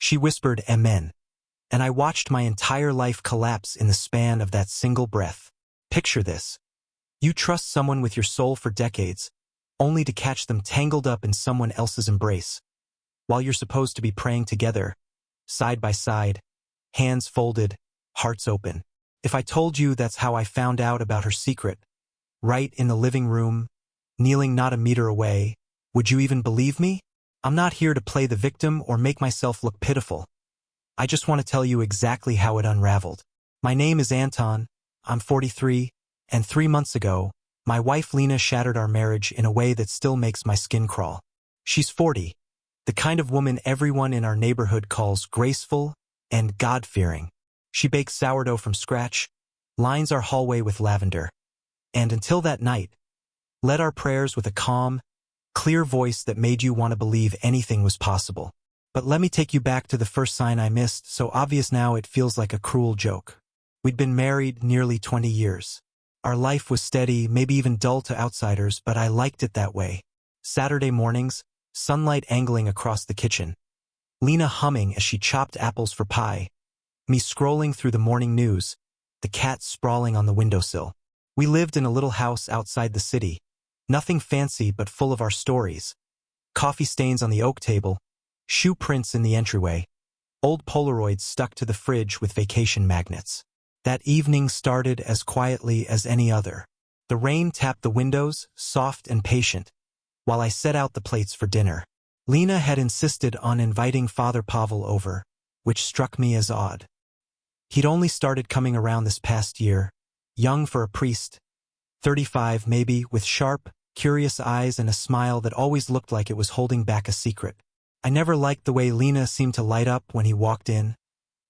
She whispered, "Amen." And I watched my entire life collapse in the span of that single breath. Picture this. You trust someone with your soul for decades, only to catch them tangled up in someone else's embrace, while you're supposed to be praying together, side by side, hands folded, hearts open. If I told you that's how I found out about her secret, right in the living room, kneeling not a meter away, would you even believe me? I'm not here to play the victim or make myself look pitiful. I just want to tell you exactly how it unraveled. My name is Anton, I'm 43, and 3 months ago, my wife Lena shattered our marriage in a way that still makes my skin crawl. She's 40, the kind of woman everyone in our neighborhood calls graceful and God-fearing. She bakes sourdough from scratch, lines our hallway with lavender, and until that night, led our prayers with a calm, clear voice that made you want to believe anything was possible. But let me take you back to the first sign I missed, so obvious now it feels like a cruel joke. We'd been married nearly 20 years. Our life was steady, maybe even dull to outsiders, but I liked it that way. Saturday mornings, sunlight angling across the kitchen. Lena humming as she chopped apples for pie. Me scrolling through the morning news, the cat sprawling on the windowsill. We lived in a little house outside the city. Nothing fancy but full of our stories. Coffee stains on the oak table, shoe prints in the entryway, old Polaroids stuck to the fridge with vacation magnets. That evening started as quietly as any other. The rain tapped the windows, soft and patient, while I set out the plates for dinner. Lena had insisted on inviting Father Pavel over, which struck me as odd. He'd only started coming around this past year, young for a priest, 35 maybe, with sharp, curious eyes and a smile that always looked like it was holding back a secret. I never liked the way Lena seemed to light up when he walked in,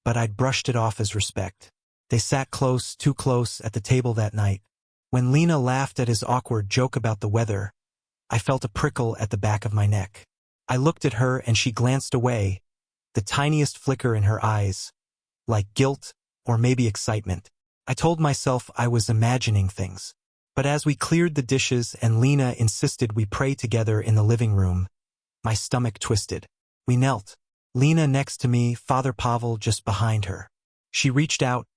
but I'd brushed it off as respect. They sat close, too close, at the table that night. When Lena laughed at his awkward joke about the weather, I felt a prickle at the back of my neck. I looked at her and she glanced away, the tiniest flicker in her eyes, like guilt or maybe excitement. I told myself I was imagining things. But as we cleared the dishes and Lena insisted we pray together in the living room, my stomach twisted. We knelt. Lena next to me, Father Pavel just behind her. She reached out,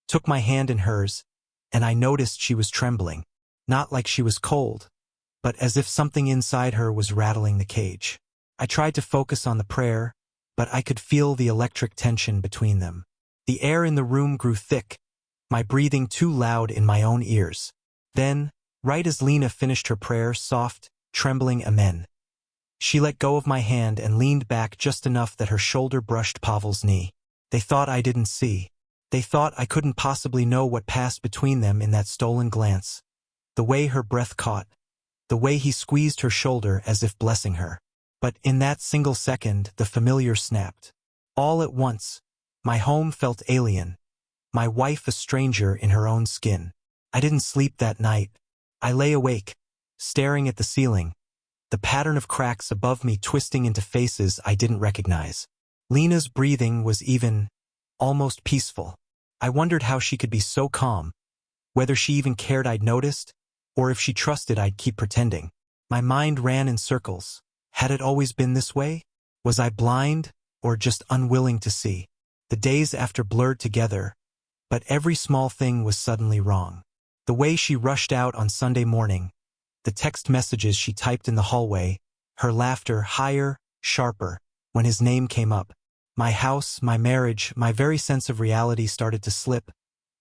took my hand in hers, and I noticed she was trembling. Not like she was cold, but as if something inside her was rattling the cage. I tried to focus on the prayer, but I could feel the electric tension between them. The air in the room grew thick, my breathing too loud in my own ears. Then, right as Lena finished her prayer, soft, trembling amen, she let go of my hand and leaned back just enough that her shoulder brushed Pavel's knee. They thought I didn't see. They thought I couldn't possibly know what passed between them in that stolen glance. The way her breath caught. The way he squeezed her shoulder as if blessing her. But in that single second, the familiar snapped. All at once, my home felt alien. My wife a stranger in her own skin. I didn't sleep that night. I lay awake, staring at the ceiling, the pattern of cracks above me twisting into faces I didn't recognize. Lena's breathing was even, almost peaceful. I wondered how she could be so calm, whether she even cared I'd noticed, or if she trusted I'd keep pretending. My mind ran in circles. Had it always been this way? Was I blind, or just unwilling to see? The days after blurred together, but every small thing was suddenly wrong. The way she rushed out on Sunday morning, the text messages she typed in the hallway, her laughter higher, sharper, when his name came up. My house, my marriage, my very sense of reality started to slip,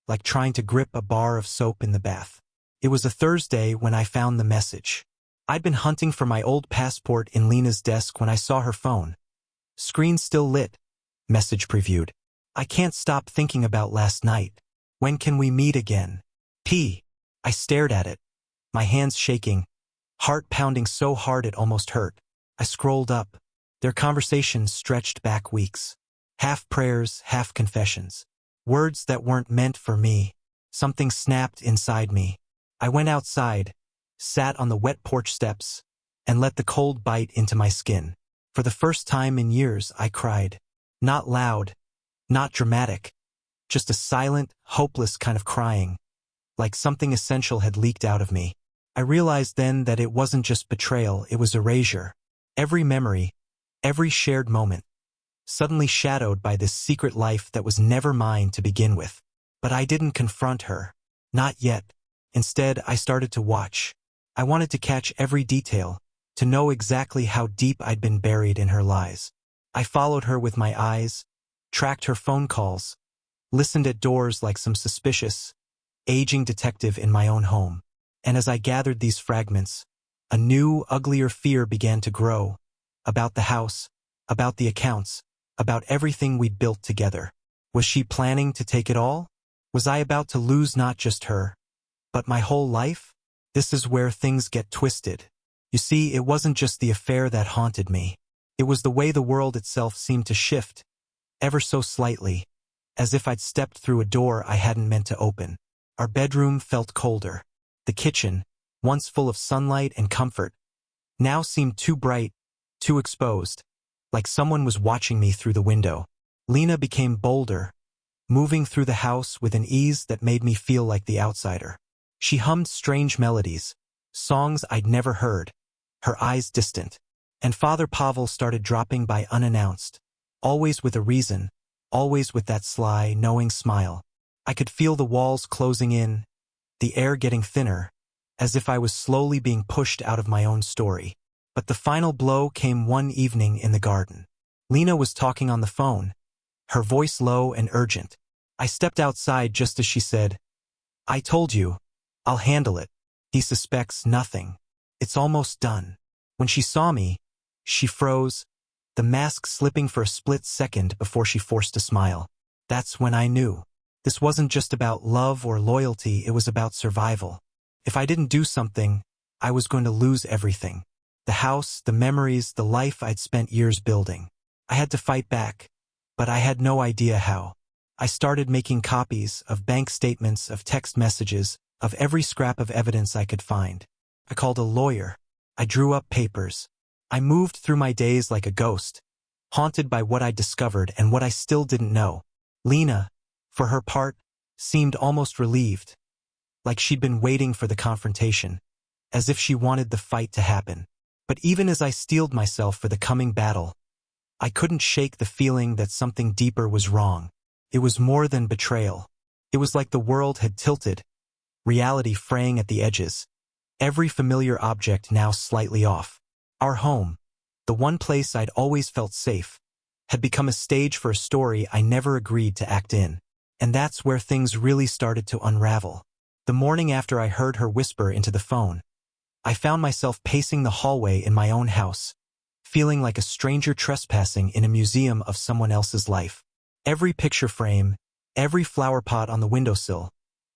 like trying to grip a bar of soap in the bath. It was a Thursday when I found the message. I'd been hunting for my old passport in Lena's desk when I saw her phone. Screen still lit. Message previewed. I can't stop thinking about last night. When can we meet again? P. I stared at it, my hands shaking, heart pounding so hard it almost hurt. I scrolled up. Their conversations stretched back weeks. Half prayers, half confessions. Words that weren't meant for me. Something snapped inside me. I went outside, sat on the wet porch steps, and let the cold bite into my skin. For the first time in years, I cried. Not loud, not dramatic, just a silent, hopeless kind of crying, like something essential had leaked out of me. I realized then that it wasn't just betrayal, it was erasure. Every memory, every shared moment, suddenly shadowed by this secret life that was never mine to begin with. But I didn't confront her. Not yet. Instead, I started to watch. I wanted to catch every detail, to know exactly how deep I'd been buried in her lies. I followed her with my eyes, tracked her phone calls, listened at doors like some suspicious, aging detective in my own home. And as I gathered these fragments, a new, uglier fear began to grow. About the house, about the accounts, about everything we'd built together. Was she planning to take it all? Was I about to lose not just her, but my whole life? This is where things get twisted. You see, it wasn't just the affair that haunted me. It was the way the world itself seemed to shift, ever so slightly, as if I'd stepped through a door I hadn't meant to open. Our bedroom felt colder. The kitchen, once full of sunlight and comfort, now seemed too bright, too exposed, like someone was watching me through the window. Lena became bolder, moving through the house with an ease that made me feel like the outsider. She hummed strange melodies, songs I'd never heard, her eyes distant. And Father Pavel started dropping by unannounced, always with a reason, always with that sly, knowing smile. I could feel the walls closing in, the air getting thinner, as if I was slowly being pushed out of my own story. But the final blow came one evening in the garden. Lena was talking on the phone, her voice low and urgent. I stepped outside just as she said, "I told you, I'll handle it. He suspects nothing. It's almost done." When she saw me, she froze, the mask slipping for a split second before she forced a smile. That's when I knew. This wasn't just about love or loyalty, it was about survival. If I didn't do something, I was going to lose everything. The house, the memories, the life I'd spent years building. I had to fight back, but I had no idea how. I started making copies of bank statements, of text messages, of every scrap of evidence I could find. I called a lawyer. I drew up papers. I moved through my days like a ghost, haunted by what I discovered and what I still didn't know. Lena, for her part, seemed almost relieved, like she'd been waiting for the confrontation, as if she wanted the fight to happen. But even as I steeled myself for the coming battle, I couldn't shake the feeling that something deeper was wrong. It was more than betrayal. It was like the world had tilted, reality fraying at the edges, every familiar object now slightly off. Our home, the one place I'd always felt safe, had become a stage for a story I never agreed to act in. And that's where things really started to unravel. The morning after I heard her whisper into the phone, I found myself pacing the hallway in my own house, feeling like a stranger trespassing in a museum of someone else's life. Every picture frame, every flower pot on the windowsill,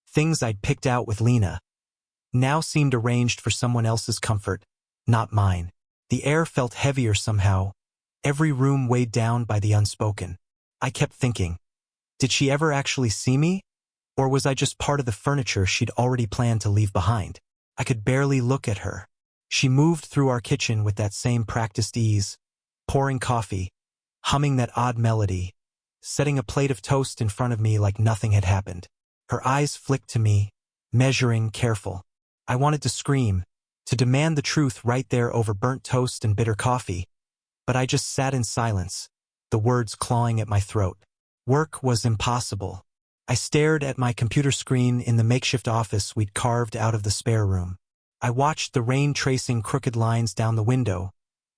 things I'd picked out with Lena, now seemed arranged for someone else's comfort, not mine. The air felt heavier somehow, every room weighed down by the unspoken. I kept thinking, did she ever actually see me? Or was I just part of the furniture she'd already planned to leave behind? I could barely look at her. She moved through our kitchen with that same practiced ease, pouring coffee, humming that odd melody, setting a plate of toast in front of me like nothing had happened. Her eyes flicked to me, measuring, careful. I wanted to scream, to demand the truth right there over burnt toast and bitter coffee, but I just sat in silence, the words clawing at my throat. Work was impossible. I stared at my computer screen in the makeshift office we'd carved out of the spare room. I watched the rain tracing crooked lines down the window,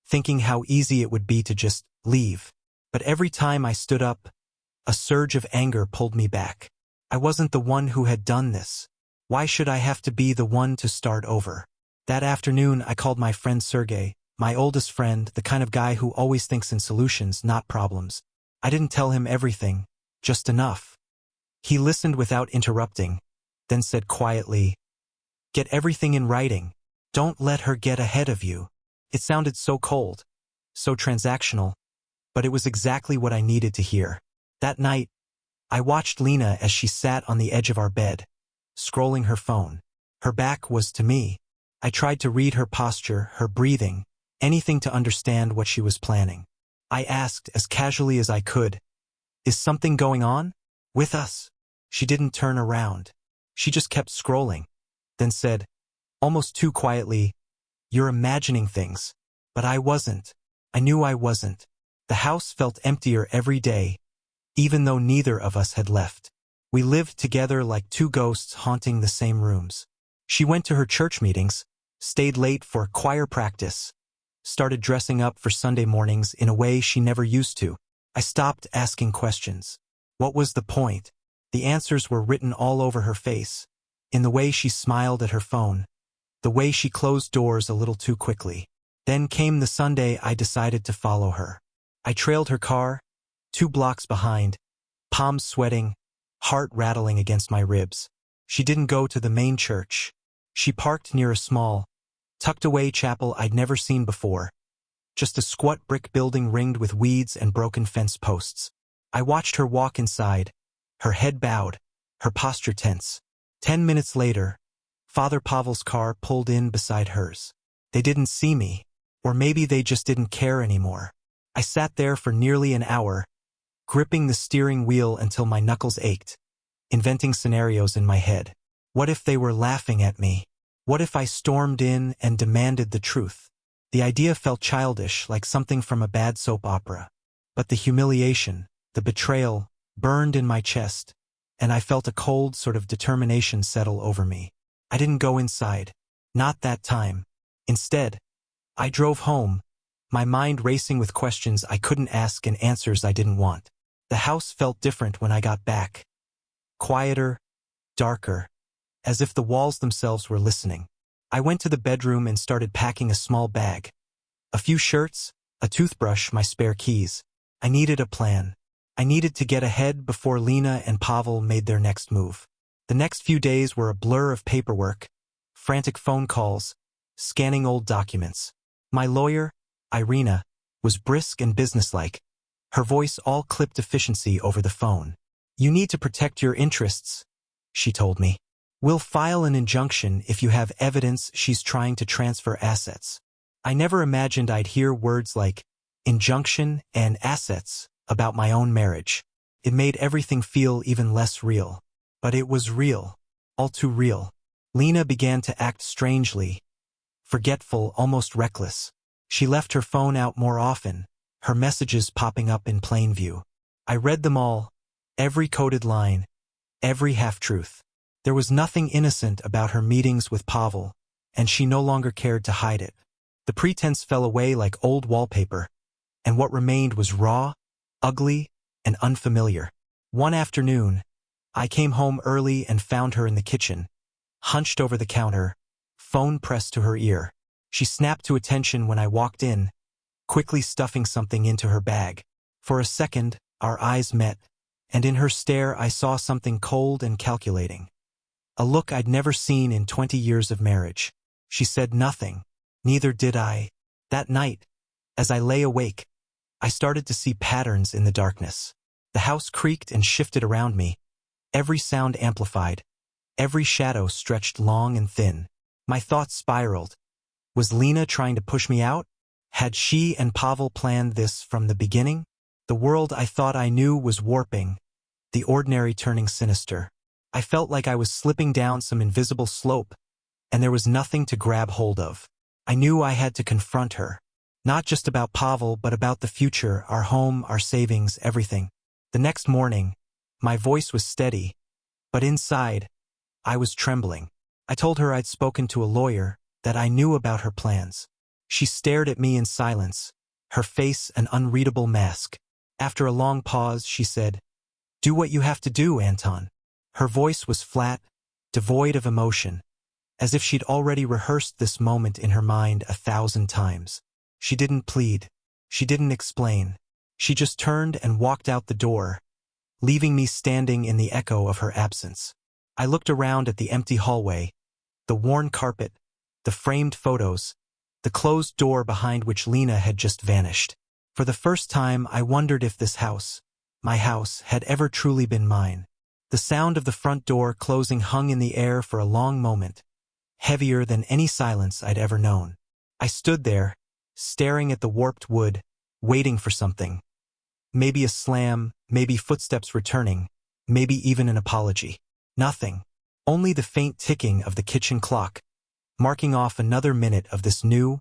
thinking how easy it would be to just leave. But every time I stood up, a surge of anger pulled me back. I wasn't the one who had done this. Why should I have to be the one to start over? That afternoon, I called my friend Sergey, my oldest friend, the kind of guy who always thinks in solutions, not problems. I didn't tell him everything, just enough. He listened without interrupting, then said quietly, "Get everything in writing. Don't let her get ahead of you." It sounded so cold, so transactional, but it was exactly what I needed to hear. That night, I watched Lena as she sat on the edge of our bed, scrolling her phone. Her back was to me. I tried to read her posture, her breathing, anything to understand what she was planning. I asked as casually as I could, "Is something going on with us?" She didn't turn around. She just kept scrolling, then said, almost too quietly, "You're imagining things." But I wasn't. I knew I wasn't. The house felt emptier every day, even though neither of us had left. We lived together like two ghosts haunting the same rooms. She went to her church meetings, stayed late for choir practice, started dressing up for Sunday mornings in a way she never used to. I stopped asking questions. What was the point? The answers were written all over her face, in the way she smiled at her phone, the way she closed doors a little too quickly. Then came the Sunday I decided to follow her. I trailed her car, 2 blocks behind, palms sweating, heart rattling against my ribs. She didn't go to the main church. She parked near a small, tucked-away chapel I'd never seen before, just a squat brick building ringed with weeds and broken fence posts. I watched her walk inside, her head bowed, her posture tense. 10 minutes later, Father Pavel's car pulled in beside hers. They didn't see me, or maybe they just didn't care anymore. I sat there for nearly an hour, gripping the steering wheel until my knuckles ached, inventing scenarios in my head. What if they were laughing at me? What if I stormed in and demanded the truth? The idea felt childish, like something from a bad soap opera. But the humiliation, the betrayal, burned in my chest, and I felt a cold sort of determination settle over me. I didn't go inside. Not that time. Instead, I drove home, my mind racing with questions I couldn't ask and answers I didn't want. The house felt different when I got back. Quieter, darker, as if the walls themselves were listening. I went to the bedroom and started packing a small bag. A few shirts, a toothbrush, my spare keys. I needed a plan. I needed to get ahead before Lena and Pavel made their next move. The next few days were a blur of paperwork, frantic phone calls, scanning old documents. My lawyer, Irina, was brisk and businesslike, her voice all clipped efficiency over the phone. "You need to protect your interests," she told me. "We'll file an injunction if you have evidence she's trying to transfer assets." I never imagined I'd hear words like injunction and assets about my own marriage. It made everything feel even less real. But it was real, all too real. Lena began to act strangely, forgetful, almost reckless. She left her phone out more often, her messages popping up in plain view. I read them all, every coded line, every half-truth. There was nothing innocent about her meetings with Pavel, and she no longer cared to hide it. The pretense fell away like old wallpaper, and what remained was raw, ugly, and unfamiliar. One afternoon, I came home early and found her in the kitchen, hunched over the counter, phone pressed to her ear. She snapped to attention when I walked in, quickly stuffing something into her bag. For a second, our eyes met, and in her stare I saw something cold and calculating. A look I'd never seen in 20 years of marriage. She said nothing. Neither did I. That night, as I lay awake, I started to see patterns in the darkness. The house creaked and shifted around me, every sound amplified, every shadow stretched long and thin. My thoughts spiraled. Was Lena trying to push me out? Had she and Pavel planned this from the beginning? The world I thought I knew was warping, the ordinary turning sinister. I felt like I was slipping down some invisible slope, and there was nothing to grab hold of. I knew I had to confront her. Not just about Pavel, but about the future, our home, our savings, everything. The next morning, my voice was steady, but inside, I was trembling. I told her I'd spoken to a lawyer, that I knew about her plans. She stared at me in silence, her face an unreadable mask. After a long pause, she said, "Do what you have to do, Anton." Her voice was flat, devoid of emotion, as if she'd already rehearsed this moment in her mind 1,000 times. She didn't plead. She didn't explain. She just turned and walked out the door, leaving me standing in the echo of her absence. I looked around at the empty hallway, the worn carpet, the framed photos, the closed door behind which Lena had just vanished. For the first time, I wondered if this house, my house, had ever truly been mine. The sound of the front door closing hung in the air for a long moment, heavier than any silence I'd ever known. I stood there, staring at the warped wood, waiting for something. Maybe a slam, maybe footsteps returning, maybe even an apology. Nothing. Only the faint ticking of the kitchen clock, marking off another minute of this new,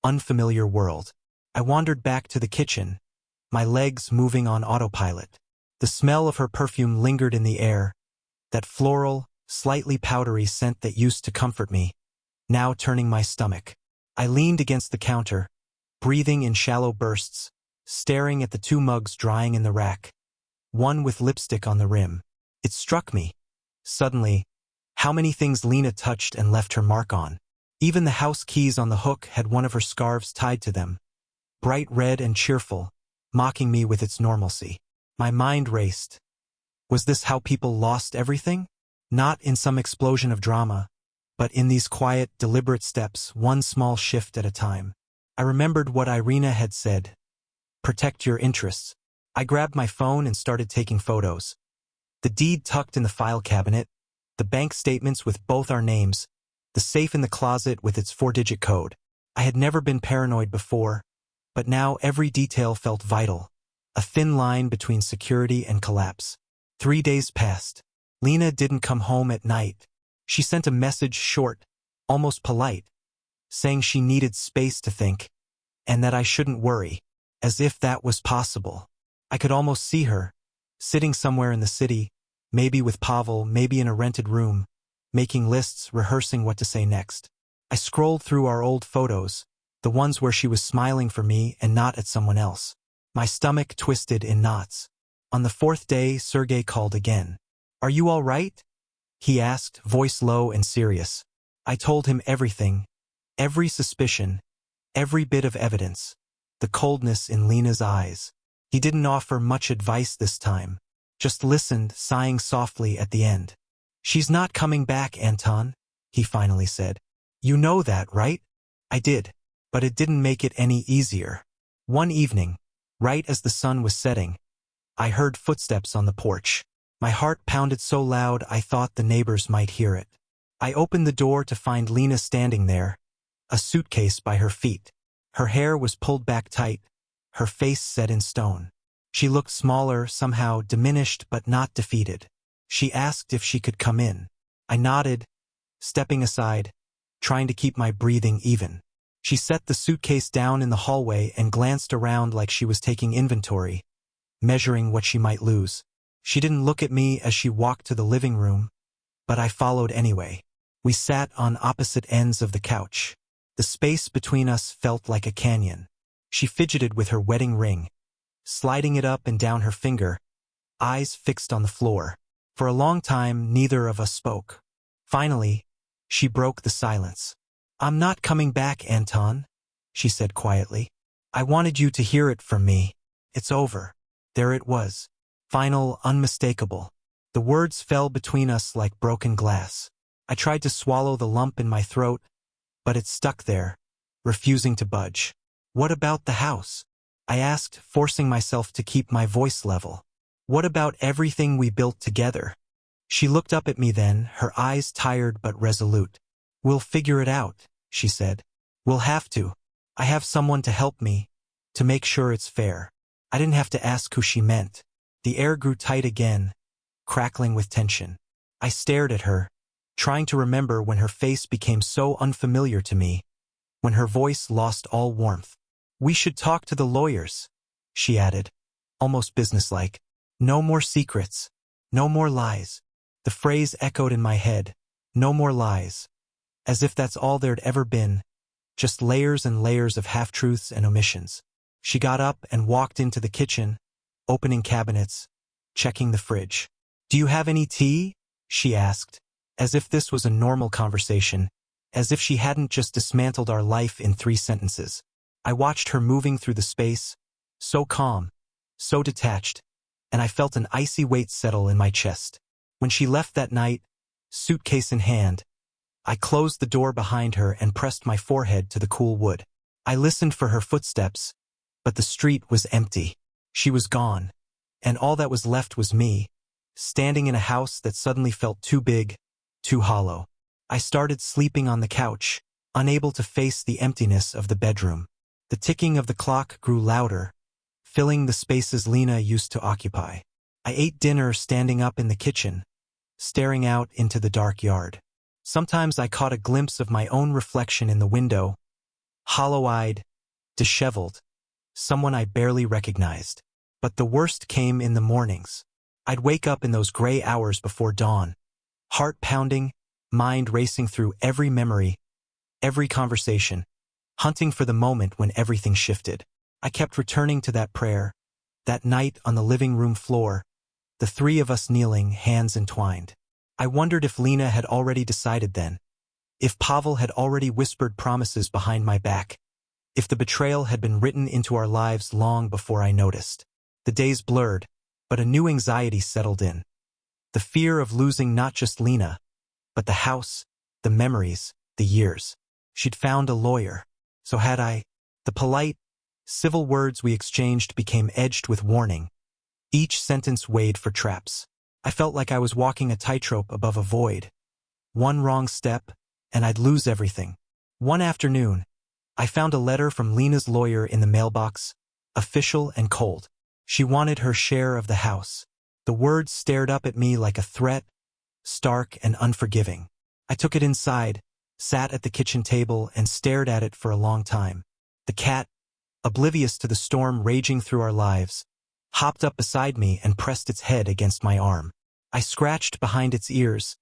unfamiliar world. I wandered back to the kitchen, my legs moving on autopilot. The smell of her perfume lingered in the air, that floral, slightly powdery scent that used to comfort me, now turning my stomach. I leaned against the counter, breathing in shallow bursts, staring at the two mugs drying in the rack, one with lipstick on the rim. It struck me, suddenly, how many things Lena touched and left her mark on. Even the house keys on the hook had one of her scarves tied to them, bright red and cheerful, mocking me with its normalcy. My mind raced. Was this how people lost everything? Not in some explosion of drama, but in these quiet, deliberate steps, one small shift at a time. I remembered what Irina had said. Protect your interests. I grabbed my phone and started taking photos. The deed tucked in the file cabinet, the bank statements with both our names, the safe in the closet with its 4-digit code. I had never been paranoid before, but now every detail felt vital, a thin line between security and collapse. 3 days passed. Lena didn't come home at night. She sent a message, short, almost polite, saying she needed space to think, and that I shouldn't worry, as if that was possible. I could almost see her, sitting somewhere in the city, maybe with Pavel, maybe in a rented room, making lists, rehearsing what to say next. I scrolled through our old photos, the ones where she was smiling for me and not at someone else. My stomach twisted in knots. On the 4th day, Sergei called again. "Are you all right?" he asked, voice low and serious. I told him everything, every suspicion, every bit of evidence, the coldness in Lena's eyes. He didn't offer much advice this time, just listened, sighing softly at the end. "She's not coming back, Anton," he finally said. "You know that, right?" I did, but it didn't make it any easier. One evening, right as the sun was setting, I heard footsteps on the porch. My heart pounded so loud I thought the neighbors might hear it. I opened the door to find Lena standing there, a suitcase by her feet. Her hair was pulled back tight, her face set in stone. She looked smaller, somehow diminished but not defeated. She asked if she could come in. I nodded, stepping aside, trying to keep my breathing even. She set the suitcase down in the hallway and glanced around like she was taking inventory, measuring what she might lose. She didn't look at me as she walked to the living room, but I followed anyway. We sat on opposite ends of the couch. The space between us felt like a canyon. She fidgeted with her wedding ring, sliding it up and down her finger, eyes fixed on the floor. For a long time, neither of us spoke. Finally, she broke the silence. "I'm not coming back, Anton," she said quietly. "I wanted you to hear it from me. It's over." There it was. Final, unmistakable. The words fell between us like broken glass. I tried to swallow the lump in my throat, but it stuck there, refusing to budge. "What about the house?" I asked, forcing myself to keep my voice level. "What about everything we built together?" She looked up at me then, her eyes tired but resolute. "We'll figure it out," she said. "We'll have to. I have someone to help me, to make sure it's fair." I didn't have to ask who she meant. The air grew tight again, crackling with tension. I stared at her, trying to remember when her face became so unfamiliar to me, when her voice lost all warmth. "We should talk to the lawyers," she added, almost businesslike. "No more secrets. No more lies." The phrase echoed in my head, no more lies, as if that's all there'd ever been, just layers and layers of half-truths and omissions. She got up and walked into the kitchen, opening cabinets, checking the fridge. "Do you have any tea?" she asked, as if this was a normal conversation, as if she hadn't just dismantled our life in 3 sentences. I watched her moving through the space, so calm, so detached, and I felt an icy weight settle in my chest. When she left that night, suitcase in hand, I closed the door behind her and pressed my forehead to the cool wood. I listened for her footsteps, but the street was empty. She was gone, and all that was left was me, standing in a house that suddenly felt too big, too hollow. I started sleeping on the couch, unable to face the emptiness of the bedroom. The ticking of the clock grew louder, filling the spaces Lena used to occupy. I ate dinner standing up in the kitchen, staring out into the dark yard. Sometimes I caught a glimpse of my own reflection in the window, hollow-eyed, disheveled, someone I barely recognized. But the worst came in the mornings. I'd wake up in those gray hours before dawn, heart pounding, mind racing through every memory, every conversation, hunting for the moment when everything shifted. I kept returning to that prayer, that night on the living room floor, the three of us kneeling, hands entwined. I wondered if Lena had already decided then, if Pavel had already whispered promises behind my back, if the betrayal had been written into our lives long before I noticed. The days blurred, but a new anxiety settled in. The fear of losing not just Lena, but the house, the memories, the years. She'd found a lawyer. So had I. The polite, civil words we exchanged became edged with warning. Each sentence weighed for traps. I felt like I was walking a tightrope above a void. One wrong step, and I'd lose everything. One afternoon, I found a letter from Lena's lawyer in the mailbox, official and cold. She wanted her share of the house. The words stared up at me like a threat, stark and unforgiving. I took it inside, sat at the kitchen table, and stared at it for a long time. The cat, oblivious to the storm raging through our lives, hopped up beside me and pressed its head against my arm. I scratched behind its ears,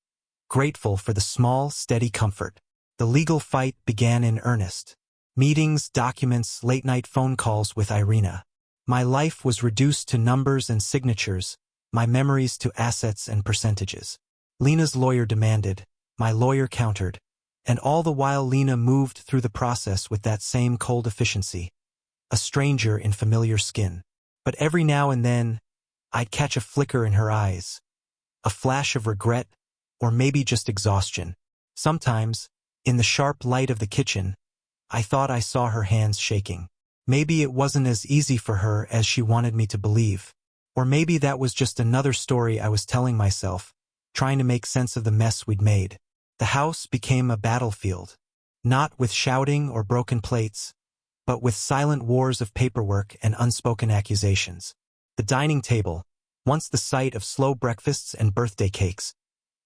grateful for the small, steady comfort. The legal fight began in earnest. Meetings, documents, late-night phone calls with Irina. My life was reduced to numbers and signatures, my memories to assets and percentages. Lena's lawyer demanded, my lawyer countered, and all the while Lena moved through the process with that same cold efficiency, a stranger in familiar skin. But every now and then, I'd catch a flicker in her eyes, a flash of regret, or maybe just exhaustion. Sometimes, in the sharp light of the kitchen, I thought I saw her hands shaking. Maybe it wasn't as easy for her as she wanted me to believe. Or maybe that was just another story I was telling myself, trying to make sense of the mess we'd made. The house became a battlefield, not with shouting or broken plates, but with silent wars of paperwork and unspoken accusations. The dining table, once the site of slow breakfasts and birthday cakes,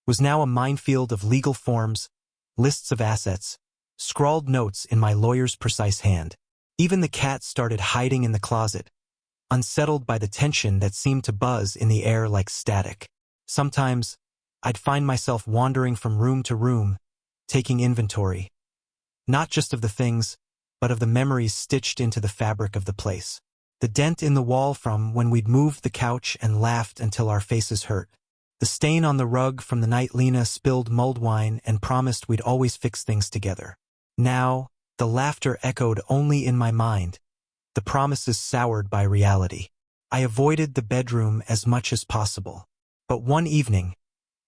was now a minefield of legal forms, lists of assets, scrawled notes in my lawyer's precise hand. Even the cat started hiding in the closet, unsettled by the tension that seemed to buzz in the air like static. Sometimes, I'd find myself wandering from room to room, taking inventory, not just of the things, but of the memories stitched into the fabric of the place. The dent in the wall from when we'd moved the couch and laughed until our faces hurt. The stain on the rug from the night Lena spilled mulled wine and promised we'd always fix things together. Now, the laughter echoed only in my mind, the promises soured by reality. I avoided the bedroom as much as possible. But one evening,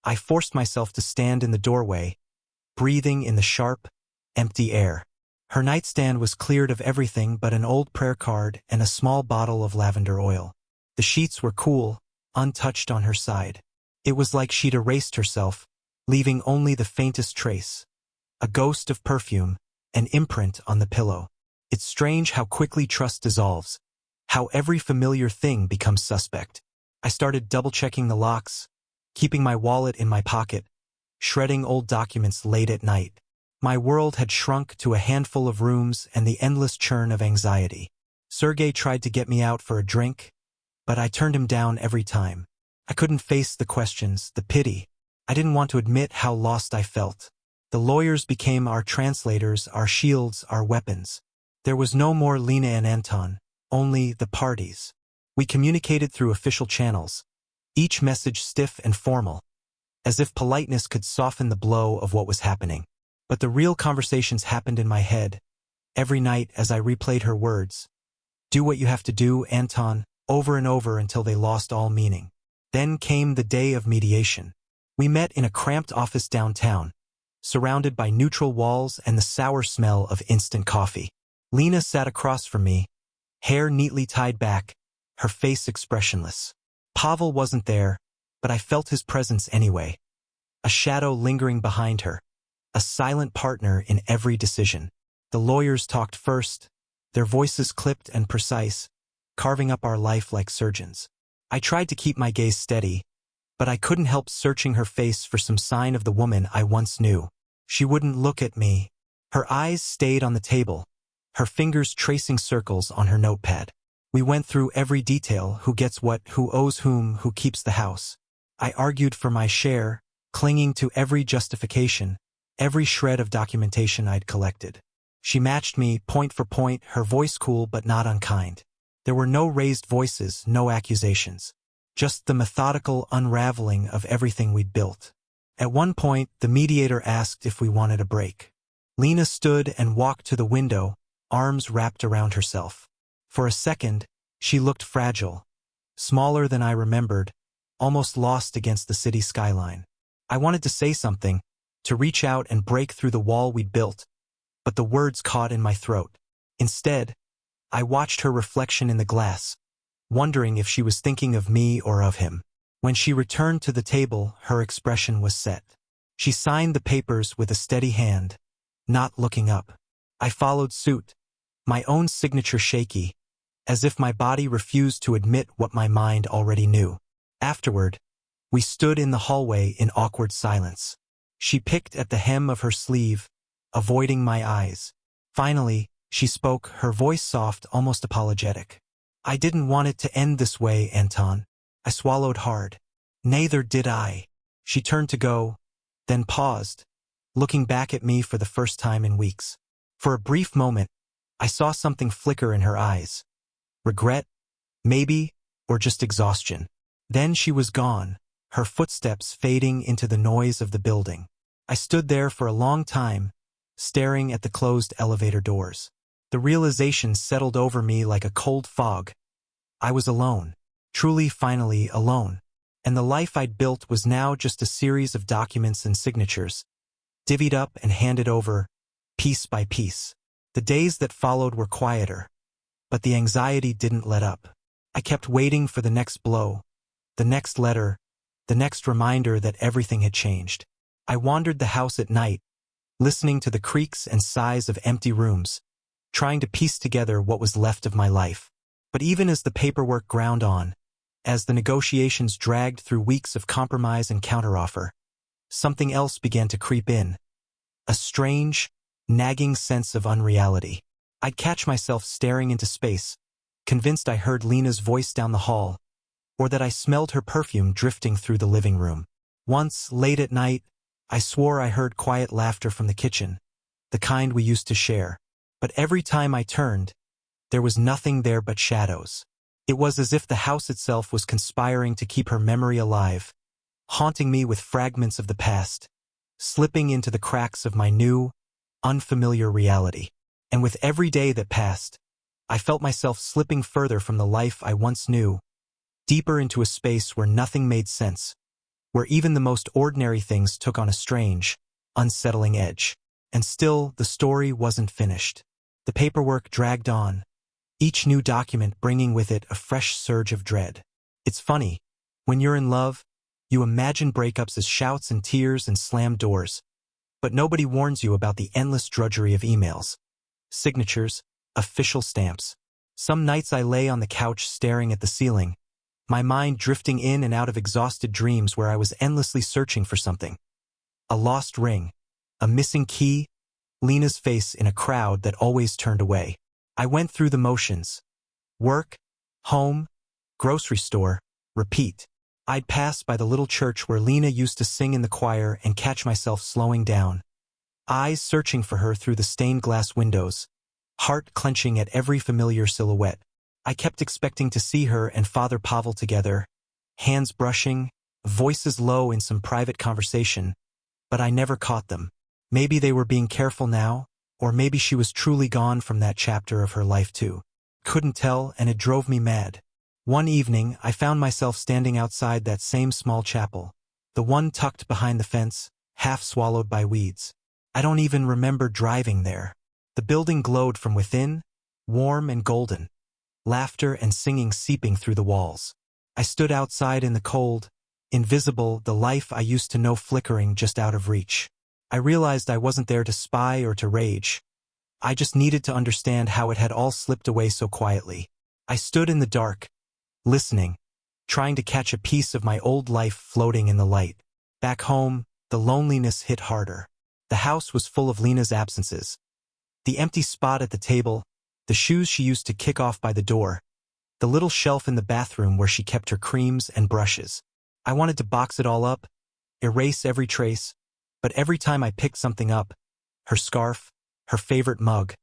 I forced myself to stand in the doorway, breathing in the sharp, empty air. Her nightstand was cleared of everything but an old prayer card and a small bottle of lavender oil. The sheets were cool, untouched on her side. It was like she'd erased herself, leaving only the faintest trace, a ghost of perfume, an imprint on the pillow. It's strange how quickly trust dissolves, how every familiar thing becomes suspect. I started double-checking the locks, keeping my wallet in my pocket, shredding old documents late at night. My world had shrunk to a handful of rooms and the endless churn of anxiety. Sergei tried to get me out for a drink, but I turned him down every time. I couldn't face the questions, the pity. I didn't want to admit how lost I felt. The lawyers became our translators, our shields, our weapons. There was no more Lena and Anton, only the parties. We communicated through official channels, each message stiff and formal, as if politeness could soften the blow of what was happening. But the real conversations happened in my head, every night as I replayed her words. Do what you have to do, Anton, over and over until they lost all meaning. Then came the day of mediation. We met in a cramped office downtown, surrounded by neutral walls and the sour smell of instant coffee. Lena sat across from me, hair neatly tied back, her face expressionless. Pavel wasn't there, but I felt his presence anyway. A shadow lingering behind her, a silent partner in every decision. The lawyers talked first, their voices clipped and precise, carving up our life like surgeons. I tried to keep my gaze steady, but I couldn't help searching her face for some sign of the woman I once knew. She wouldn't look at me. Her eyes stayed on the table, her fingers tracing circles on her notepad. We went through every detail: who gets what, who owes whom, who keeps the house. I argued for my share, clinging to every justification, every shred of documentation I'd collected. She matched me, point for point, her voice cool but not unkind. There were no raised voices, no accusations. Just the methodical unraveling of everything we'd built. At one point, the mediator asked if we wanted a break. Lena stood and walked to the window, arms wrapped around herself. For a second, she looked fragile, smaller than I remembered, almost lost against the city skyline. I wanted to say something, to reach out and break through the wall we'd built, but the words caught in my throat. Instead, I watched her reflection in the glass, wondering if she was thinking of me or of him. When she returned to the table, her expression was set. She signed the papers with a steady hand, not looking up. I followed suit, my own signature shaky, as if my body refused to admit what my mind already knew. Afterward, we stood in the hallway in awkward silence. She picked at the hem of her sleeve, avoiding my eyes. Finally, she spoke, her voice soft, almost apologetic. "I didn't want it to end this way, Anton." I swallowed hard. "Neither did I." She turned to go, then paused, looking back at me for the first time in weeks. For a brief moment, I saw something flicker in her eyes. Regret, maybe, or just exhaustion. Then she was gone, her footsteps fading into the noise of the building. I stood there for a long time, staring at the closed elevator doors. The realization settled over me like a cold fog. I was alone, truly finally alone, and the life I'd built was now just a series of documents and signatures, divvied up and handed over, piece by piece. The days that followed were quieter, but the anxiety didn't let up. I kept waiting for the next blow, the next letter, the next reminder that everything had changed. I wandered the house at night, listening to the creaks and sighs of empty rooms, trying to piece together what was left of my life. But even as the paperwork ground on, as the negotiations dragged through weeks of compromise and counteroffer, something else began to creep in. A strange, nagging sense of unreality. I'd catch myself staring into space, convinced I heard Lena's voice down the hall, or that I smelled her perfume drifting through the living room. Once, late at night, I swore I heard quiet laughter from the kitchen, the kind we used to share. But every time I turned, there was nothing there but shadows. It was as if the house itself was conspiring to keep her memory alive, haunting me with fragments of the past, slipping into the cracks of my new, unfamiliar reality. And with every day that passed, I felt myself slipping further from the life I once knew, deeper into a space where nothing made sense, where even the most ordinary things took on a strange, unsettling edge. And still, the story wasn't finished. The paperwork dragged on, each new document bringing with it a fresh surge of dread. It's funny, when you're in love, you imagine breakups as shouts and tears and slammed doors. But nobody warns you about the endless drudgery of emails, signatures, official stamps. Some nights I lay on the couch staring at the ceiling, my mind drifting in and out of exhausted dreams where I was endlessly searching for something. A lost ring, a missing key, Lena's face in a crowd that always turned away. I went through the motions. Work, home, grocery store, repeat. I'd pass by the little church where Lena used to sing in the choir and catch myself slowing down, eyes searching for her through the stained glass windows, heart clenching at every familiar silhouette. I kept expecting to see her and Father Pavel together, hands brushing, voices low in some private conversation, but I never caught them. Maybe they were being careful now, or maybe she was truly gone from that chapter of her life too. Couldn't tell, and it drove me mad. One evening, I found myself standing outside that same small chapel, the one tucked behind the fence, half swallowed by weeds. I don't even remember driving there. The building glowed from within, warm and golden, laughter and singing seeping through the walls. I stood outside in the cold, invisible, the life I used to know flickering just out of reach. I realized I wasn't there to spy or to rage. I just needed to understand how it had all slipped away so quietly. I stood in the dark, listening, trying to catch a piece of my old life floating in the light. Back home, the loneliness hit harder. The house was full of Lena's absences. The empty spot at the table, the shoes she used to kick off by the door, the little shelf in the bathroom where she kept her creams and brushes. I wanted to box it all up, erase every trace, but every time I picked something up, her scarf, her favorite mug,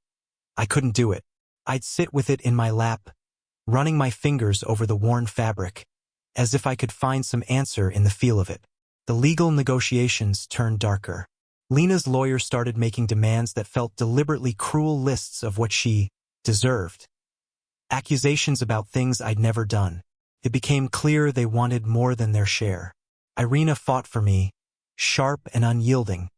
I couldn't do it. I'd sit with it in my lap, running my fingers over the worn fabric, as if I could find some answer in the feel of it. The legal negotiations turned darker. Lena's lawyer started making demands that felt deliberately cruel lists of what she deserved. Accusations about things I'd never done. It became clear they wanted more than their share. Irina fought for me, sharp and unyielding,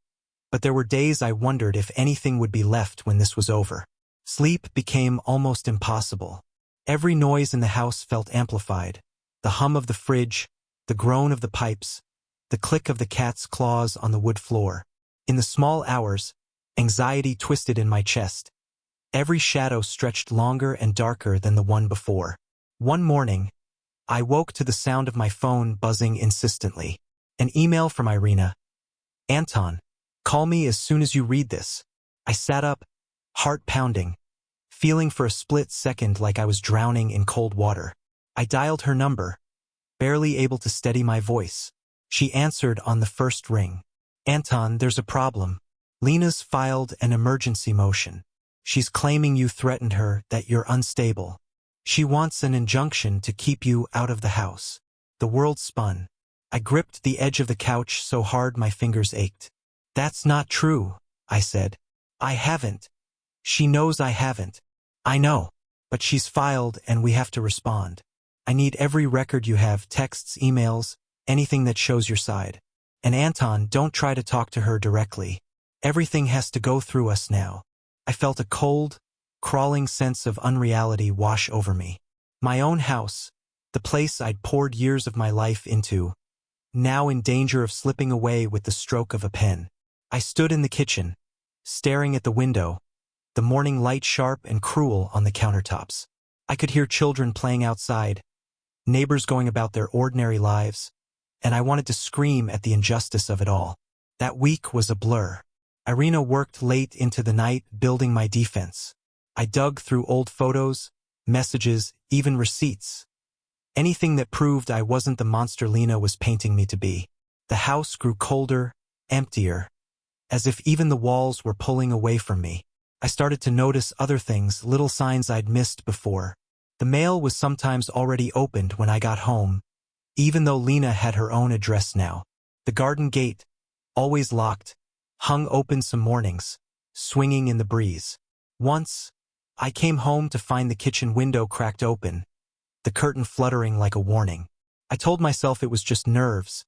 but there were days I wondered if anything would be left when this was over. Sleep became almost impossible. Every noise in the house felt amplified. The hum of the fridge, the groan of the pipes, the click of the cat's claws on the wood floor. In the small hours, anxiety twisted in my chest. Every shadow stretched longer and darker than the one before. One morning, I woke to the sound of my phone buzzing insistently. An email from Irina. Anton, call me as soon as you read this. I sat up, heart pounding, feeling for a split second like I was drowning in cold water. I dialed her number, barely able to steady my voice. She answered on the first ring. Anton, there's a problem. Lena's filed an emergency motion. She's claiming you threatened her, that you're unstable. She wants an injunction to keep you out of the house. The world spun. I gripped the edge of the couch so hard my fingers ached. That's not true, I said. I haven't. She knows I haven't. I know. But she's filed and we have to respond. I need every record you have, texts, emails, anything that shows your side. And Anton, don't try to talk to her directly. Everything has to go through us now. I felt a cold, crawling sense of unreality wash over me. My own house, the place I'd poured years of my life into, now in danger of slipping away with the stroke of a pen. I stood in the kitchen, staring at the window, the morning light sharp and cruel on the countertops. I could hear children playing outside, neighbors going about their ordinary lives, and I wanted to scream at the injustice of it all. That week was a blur. Irina worked late into the night building my defense. I dug through old photos, messages, even receipts. Anything that proved I wasn't the monster Lena was painting me to be. The house grew colder, emptier, as if even the walls were pulling away from me. I started to notice other things, little signs I'd missed before. The mail was sometimes already opened when I got home, even though Lena had her own address now. The garden gate, always locked, hung open some mornings, swinging in the breeze. Once, I came home to find the kitchen window cracked open, the curtain fluttering like a warning. I told myself it was just nerves,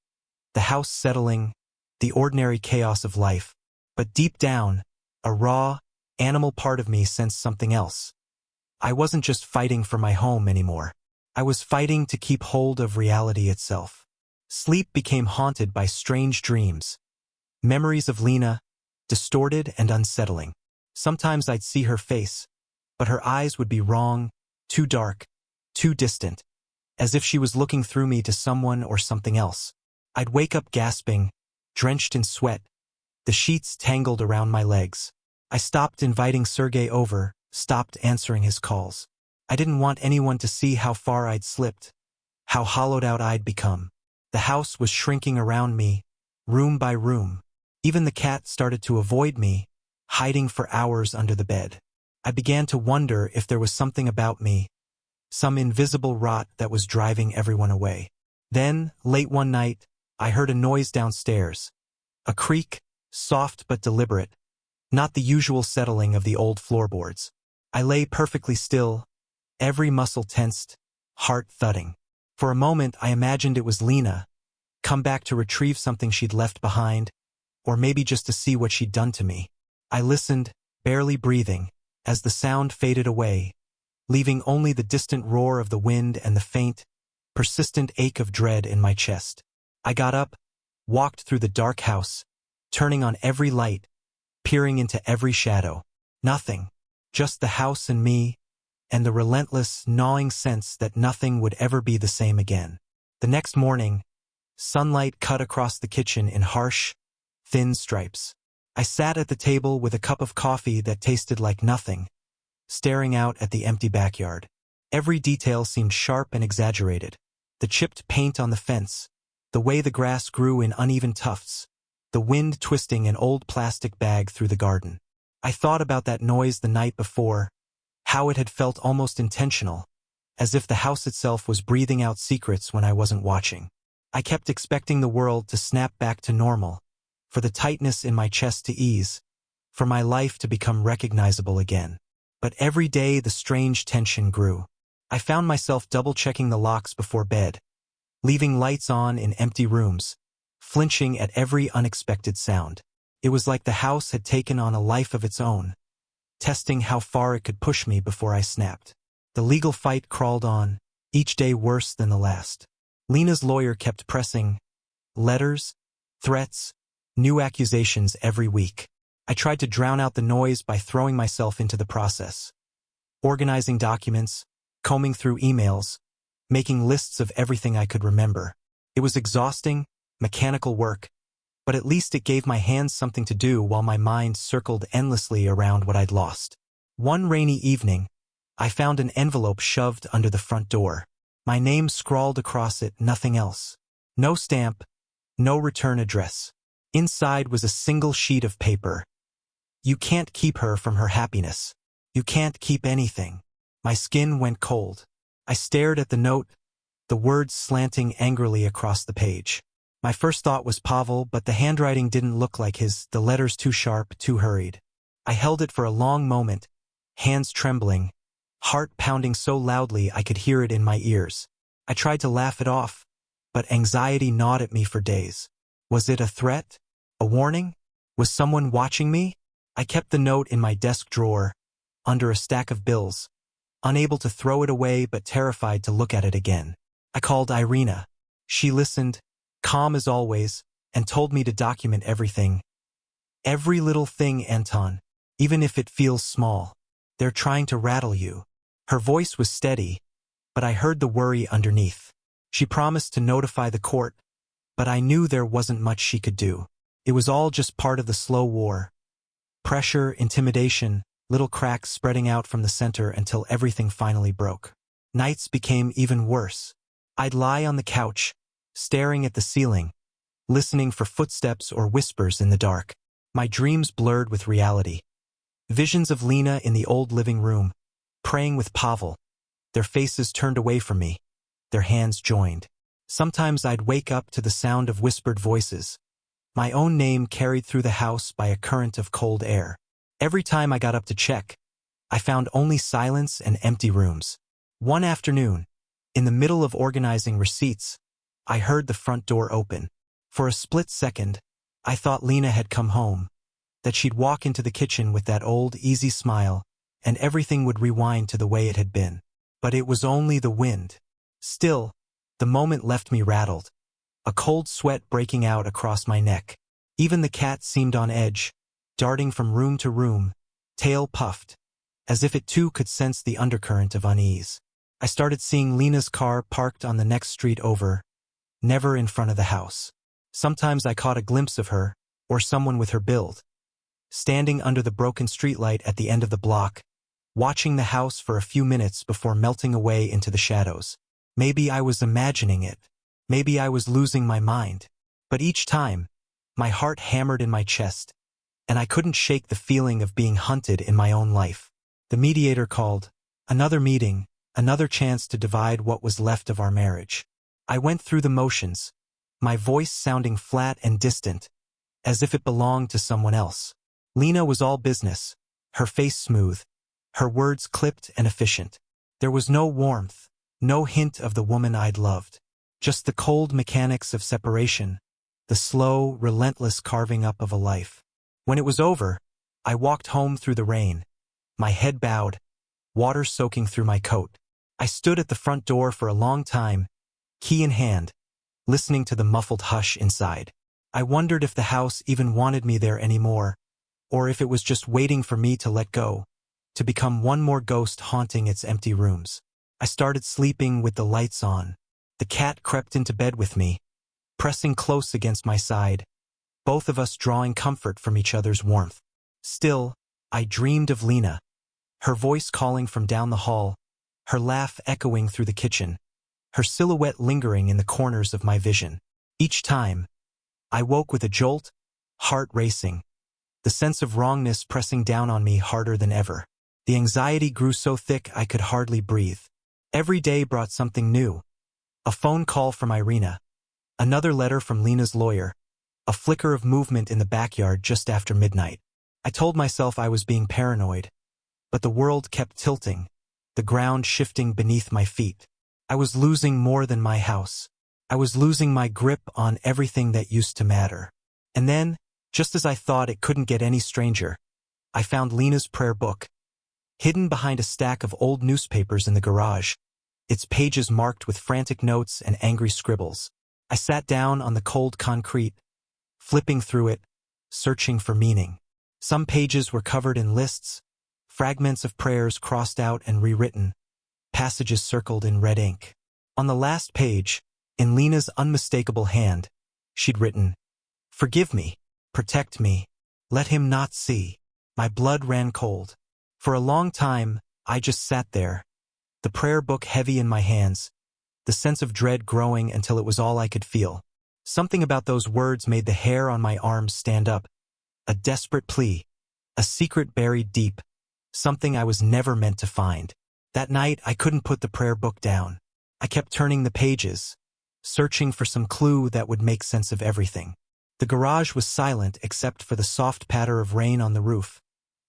the house settling, the ordinary chaos of life. But deep down, a raw, animal part of me sensed something else. I wasn't just fighting for my home anymore. I was fighting to keep hold of reality itself. Sleep became haunted by strange dreams. Memories of Lena, distorted and unsettling. Sometimes I'd see her face, but her eyes would be wrong, too dark, too distant, as if she was looking through me to someone or something else. I'd wake up gasping, drenched in sweat, the sheets tangled around my legs. I stopped inviting Sergei over, stopped answering his calls. I didn't want anyone to see how far I'd slipped, how hollowed out I'd become. The house was shrinking around me, room by room. Even the cat started to avoid me, hiding for hours under the bed. I began to wonder if there was something about me, some invisible rot that was driving everyone away. Then, late one night, I heard a noise downstairs. A creak, soft but deliberate, not the usual settling of the old floorboards. I lay perfectly still, every muscle tensed, heart thudding. For a moment I imagined it was Lena, come back to retrieve something she'd left behind, or maybe just to see what she'd done to me. I listened, barely breathing, as the sound faded away, leaving only the distant roar of the wind and the faint, persistent ache of dread in my chest. I got up, walked through the dark house, turning on every light, peering into every shadow. Nothing, just the house and me, and the relentless, gnawing sense that nothing would ever be the same again. The next morning, sunlight cut across the kitchen in harsh, thin stripes. I sat at the table with a cup of coffee that tasted like nothing, staring out at the empty backyard. Every detail seemed sharp and exaggerated. The chipped paint on the fence, the way the grass grew in uneven tufts, the wind twisting an old plastic bag through the garden. I thought about that noise the night before, how it had felt almost intentional, as if the house itself was breathing out secrets when I wasn't watching. I kept expecting the world to snap back to normal, for the tightness in my chest to ease, for my life to become recognizable again. But every day the strange tension grew. I found myself double-checking the locks before bed, leaving lights on in empty rooms, flinching at every unexpected sound. It was like the house had taken on a life of its own, testing how far it could push me before I snapped. The legal fight crawled on, each day worse than the last. Lena's lawyer kept pressing. Letters, threats, new accusations every week. I tried to drown out the noise by throwing myself into the process. Organizing documents, combing through emails, making lists of everything I could remember. It was exhausting, mechanical work, but at least it gave my hands something to do while my mind circled endlessly around what I'd lost. One rainy evening, I found an envelope shoved under the front door. My name scrawled across it, nothing else. No stamp, no return address. Inside was a single sheet of paper. You can't keep her from her happiness. You can't keep anything. My skin went cold. I stared at the note, the words slanting angrily across the page. My first thought was Pavel, but the handwriting didn't look like his, the letters too sharp, too hurried. I held it for a long moment, hands trembling, heart pounding so loudly I could hear it in my ears. I tried to laugh it off, but anxiety gnawed at me for days. Was it a threat? A warning? Was someone watching me? I kept the note in my desk drawer, under a stack of bills, unable to throw it away but terrified to look at it again. I called Irina. She listened, calm as always, and told me to document everything. Every little thing, Anton, even if it feels small. They're trying to rattle you. Her voice was steady, but I heard the worry underneath. She promised to notify the court, but I knew there wasn't much she could do. It was all just part of the slow war. Pressure, intimidation, little cracks spreading out from the center until everything finally broke. Nights became even worse. I'd lie on the couch, staring at the ceiling, listening for footsteps or whispers in the dark. My dreams blurred with reality. Visions of Lena in the old living room, praying with Pavel, their faces turned away from me, their hands joined. Sometimes I'd wake up to the sound of whispered voices, my own name carried through the house by a current of cold air. Every time I got up to check, I found only silence and empty rooms. One afternoon, in the middle of organizing receipts, I heard the front door open. For a split second, I thought Lena had come home, that she'd walk into the kitchen with that old, easy smile, and everything would rewind to the way it had been. But it was only the wind. Still, the moment left me rattled, a cold sweat breaking out across my neck. Even the cat seemed on edge, darting from room to room, tail puffed, as if it too could sense the undercurrent of unease. I started seeing Lena's car parked on the next street over, never in front of the house. Sometimes I caught a glimpse of her, or someone with her build, standing under the broken streetlight at the end of the block, watching the house for a few minutes before melting away into the shadows. Maybe I was imagining it. Maybe I was losing my mind. But each time, my heart hammered in my chest, and I couldn't shake the feeling of being hunted in my own life. The mediator called. Another meeting, another chance to divide what was left of our marriage. I went through the motions, my voice sounding flat and distant, as if it belonged to someone else. Lena was all business, her face smooth, her words clipped and efficient. There was no warmth, no hint of the woman I'd loved. Just the cold mechanics of separation, the slow, relentless carving up of a life. When it was over, I walked home through the rain, my head bowed, water soaking through my coat. I stood at the front door for a long time, key in hand, listening to the muffled hush inside. I wondered if the house even wanted me there anymore, or if it was just waiting for me to let go, to become one more ghost haunting its empty rooms. I started sleeping with the lights on. The cat crept into bed with me, pressing close against my side, both of us drawing comfort from each other's warmth. Still, I dreamed of Lena, her voice calling from down the hall, her laugh echoing through the kitchen, her silhouette lingering in the corners of my vision. Each time, I woke with a jolt, heart racing, the sense of wrongness pressing down on me harder than ever. The anxiety grew so thick I could hardly breathe. Every day brought something new. A phone call from Irina, another letter from Lena's lawyer, a flicker of movement in the backyard just after midnight. I told myself I was being paranoid, but the world kept tilting, the ground shifting beneath my feet. I was losing more than my house. I was losing my grip on everything that used to matter. And then, just as I thought it couldn't get any stranger, I found Lena's prayer book, hidden behind a stack of old newspapers in the garage, its pages marked with frantic notes and angry scribbles. I sat down on the cold concrete, flipping through it, searching for meaning. Some pages were covered in lists, fragments of prayers crossed out and rewritten, passages circled in red ink. On the last page, in Lena's unmistakable hand, she'd written, "Forgive me, protect me, let him not see." My blood ran cold. For a long time, I just sat there, the prayer book heavy in my hands, the sense of dread growing until it was all I could feel. Something about those words made the hair on my arms stand up. A desperate plea, a secret buried deep, something I was never meant to find. That night, I couldn't put the prayer book down. I kept turning the pages, searching for some clue that would make sense of everything. The garage was silent except for the soft patter of rain on the roof,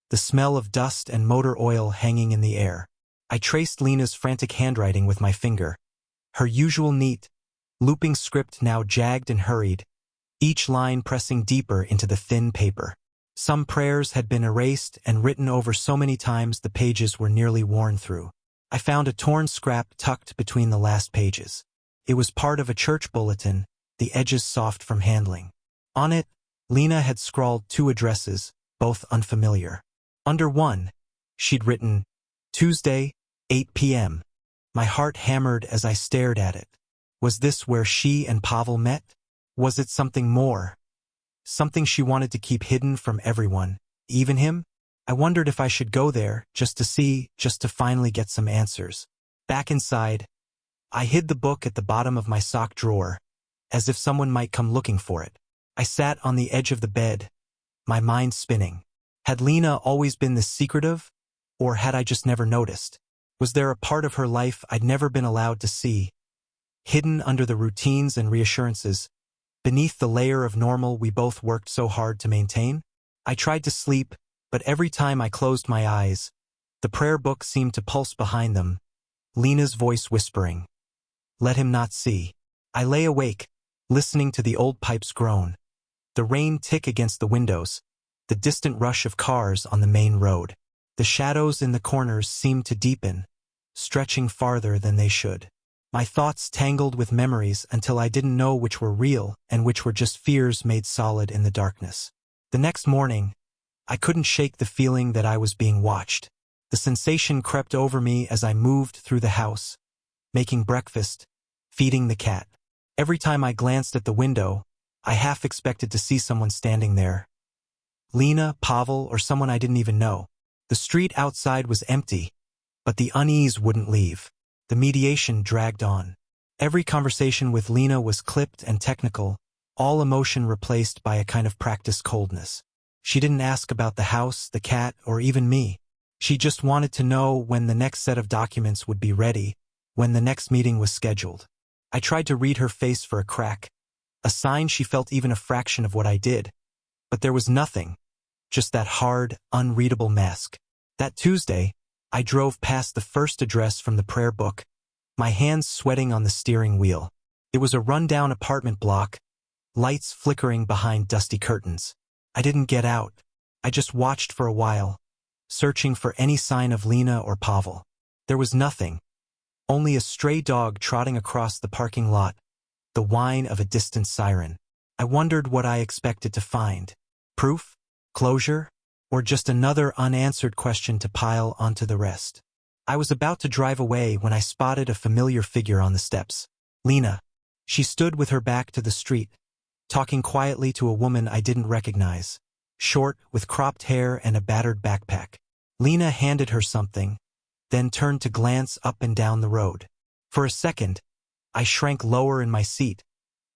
the smell of dust and motor oil hanging in the air. I traced Lena's frantic handwriting with my finger, her usual neat, looping script now jagged and hurried, each line pressing deeper into the thin paper. Some prayers had been erased and written over so many times the pages were nearly worn through. I found a torn scrap tucked between the last pages. It was part of a church bulletin, the edges soft from handling. On it, Lena had scrawled 2 addresses, both unfamiliar. Under one, she'd written, "Tuesday, 8 p.m. My heart hammered as I stared at it. Was this where she and Pavel met? Was it something more? Something she wanted to keep hidden from everyone, even him? I wondered if I should go there, just to see, just to finally get some answers. Back inside, I hid the book at the bottom of my sock drawer, as if someone might come looking for it. I sat on the edge of the bed, my mind spinning. Had Lena always been this secretive, or had I just never noticed? Was there a part of her life I'd never been allowed to see, hidden under the routines and reassurances, beneath the layer of normal we both worked so hard to maintain? I tried to sleep, but every time I closed my eyes, the prayer book seemed to pulse behind them, Lena's voice whispering, "Let him not see." I lay awake, listening to the old pipes groan, the rain tick against the windows, the distant rush of cars on the main road. The shadows in the corners seemed to deepen, stretching farther than they should. My thoughts tangled with memories until I didn't know which were real and which were just fears made solid in the darkness. The next morning, I couldn't shake the feeling that I was being watched. The sensation crept over me as I moved through the house, making breakfast, feeding the cat. Every time I glanced at the window, I half expected to see someone standing there. Lena, Pavel, or someone I didn't even know. The street outside was empty, but the unease wouldn't leave. The mediation dragged on. Every conversation with Lena was clipped and technical, all emotion replaced by a kind of practiced coldness. She didn't ask about the house, the cat, or even me. She just wanted to know when the next set of documents would be ready, when the next meeting was scheduled. I tried to read her face for a crack, a sign she felt even a fraction of what I did. But there was nothing, just that hard, unreadable mask. That Tuesday, I drove past the first address from the prayer book, my hands sweating on the steering wheel. It was a rundown apartment block, lights flickering behind dusty curtains. I didn't get out. I just watched for a while, searching for any sign of Lena or Pavel. There was nothing, only a stray dog trotting across the parking lot, the whine of a distant siren. I wondered what I expected to find. Proof? Closure? Or just another unanswered question to pile onto the rest? I was about to drive away when I spotted a familiar figure on the steps. Lena. She stood with her back to the street, talking quietly to a woman I didn't recognize, short, with cropped hair and a battered backpack. Lena handed her something, then turned to glance up and down the road. For a second, I shrank lower in my seat,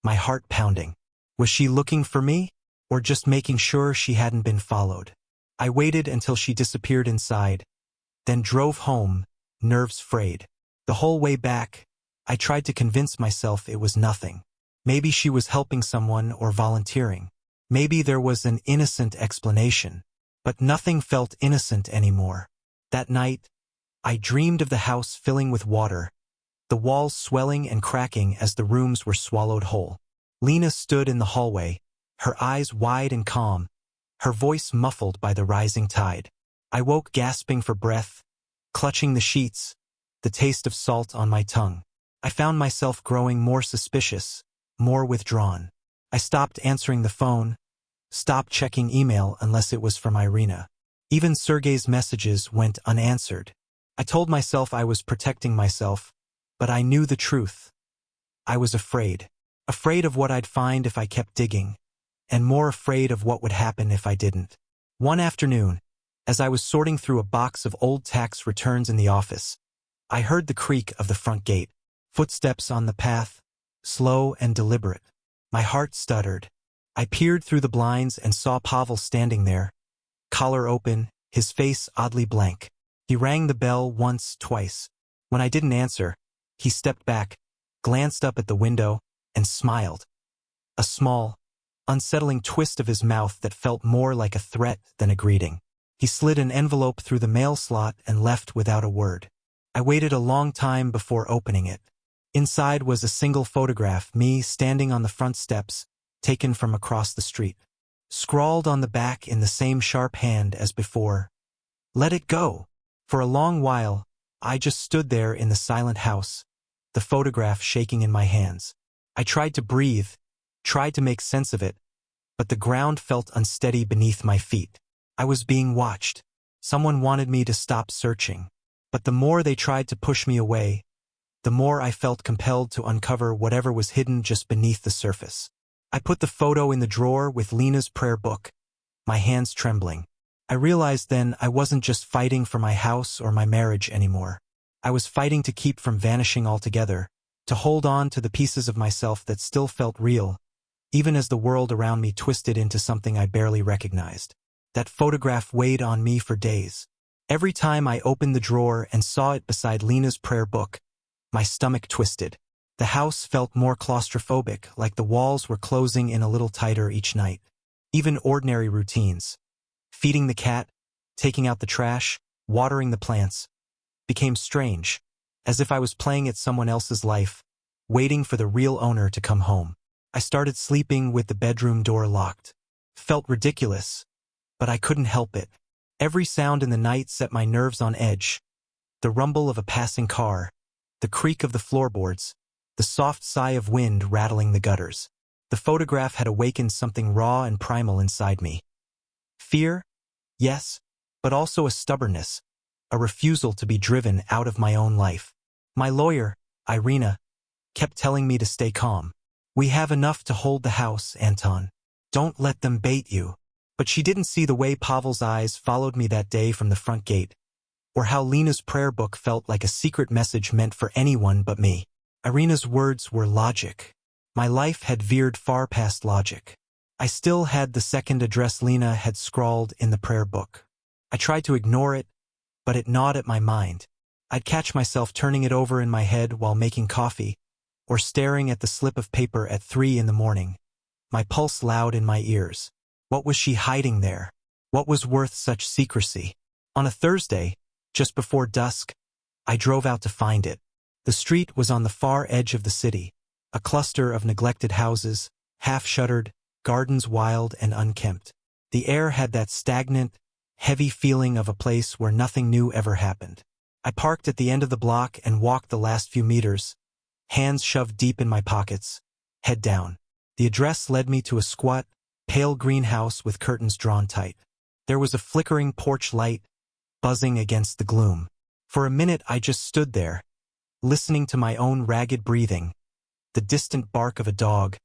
my heart pounding. Was she looking for me, or just making sure she hadn't been followed? I waited until she disappeared inside, then drove home, nerves frayed. The whole way back, I tried to convince myself it was nothing. Maybe she was helping someone or volunteering. Maybe there was an innocent explanation. But nothing felt innocent anymore. That night, I dreamed of the house filling with water, the walls swelling and cracking as the rooms were swallowed whole. Lena stood in the hallway, her eyes wide and calm, her voice muffled by the rising tide. I woke gasping for breath, clutching the sheets, the taste of salt on my tongue. I found myself growing more suspicious, more withdrawn. I stopped answering the phone, stopped checking email unless it was from Irina. Even Sergei's messages went unanswered. I told myself I was protecting myself, but I knew the truth. I was afraid. Afraid of what I'd find if I kept digging, and more afraid of what would happen if I didn't. One afternoon, as I was sorting through a box of old tax returns in the office, I heard the creak of the front gate, footsteps on the path, slow and deliberate. My heart stuttered. I peered through the blinds and saw Pavel standing there, collar open, his face oddly blank. He rang the bell once, twice. When I didn't answer, he stepped back, glanced up at the window, and smiled. A small, unsettling twist of his mouth that felt more like a threat than a greeting. He slid an envelope through the mail slot and left without a word. I waited a long time before opening it. Inside was a single photograph, me standing on the front steps, taken from across the street. Scrawled on the back in the same sharp hand as before, "Let it go." For a long while, I just stood there in the silent house, the photograph shaking in my hands. I tried to breathe, tried to make sense of it, but the ground felt unsteady beneath my feet. I was being watched. Someone wanted me to stop searching. But the more they tried to push me away, the more I felt compelled to uncover whatever was hidden just beneath the surface. I put the photo in the drawer with Lena's prayer book, my hands trembling. I realized then I wasn't just fighting for my house or my marriage anymore. I was fighting to keep from vanishing altogether, to hold on to the pieces of myself that still felt real, even as the world around me twisted into something I barely recognized. That photograph weighed on me for days. Every time I opened the drawer and saw it beside Lena's prayer book, my stomach twisted. The house felt more claustrophobic, like the walls were closing in a little tighter each night. Even ordinary routines, feeding the cat, taking out the trash, watering the plants, became strange, as if I was playing at someone else's life, waiting for the real owner to come home. I started sleeping with the bedroom door locked. Felt ridiculous, but I couldn't help it. Every sound in the night set my nerves on edge. The rumble of a passing car, the creak of the floorboards, the soft sigh of wind rattling the gutters. The photograph had awakened something raw and primal inside me. Fear? Yes, but also a stubbornness, a refusal to be driven out of my own life. My lawyer, Irina, kept telling me to stay calm. "We have enough to hold the house, Anton. Don't let them bait you." But she didn't see the way Pavel's eyes followed me that day from the front gate, or how Lena's prayer book felt like a secret message meant for anyone but me. Irina's words were logic. My life had veered far past logic. I still had the second address Lena had scrawled in the prayer book. I tried to ignore it, but it gnawed at my mind. I'd catch myself turning it over in my head while making coffee, or staring at the slip of paper at 3 a.m, my pulse loud in my ears. What was she hiding there? What was worth such secrecy? On a Thursday, just before dusk, I drove out to find it. The street was on the far edge of the city, a cluster of neglected houses, half-shuttered, gardens wild and unkempt. The air had that stagnant, heavy feeling of a place where nothing new ever happened. I parked at the end of the block and walked the last few meters, hands shoved deep in my pockets, head down. The address led me to a squat, pale green house with curtains drawn tight. There was a flickering porch light, buzzing against the gloom. For a minute I just stood there, listening to my own ragged breathing, the distant bark of a dog,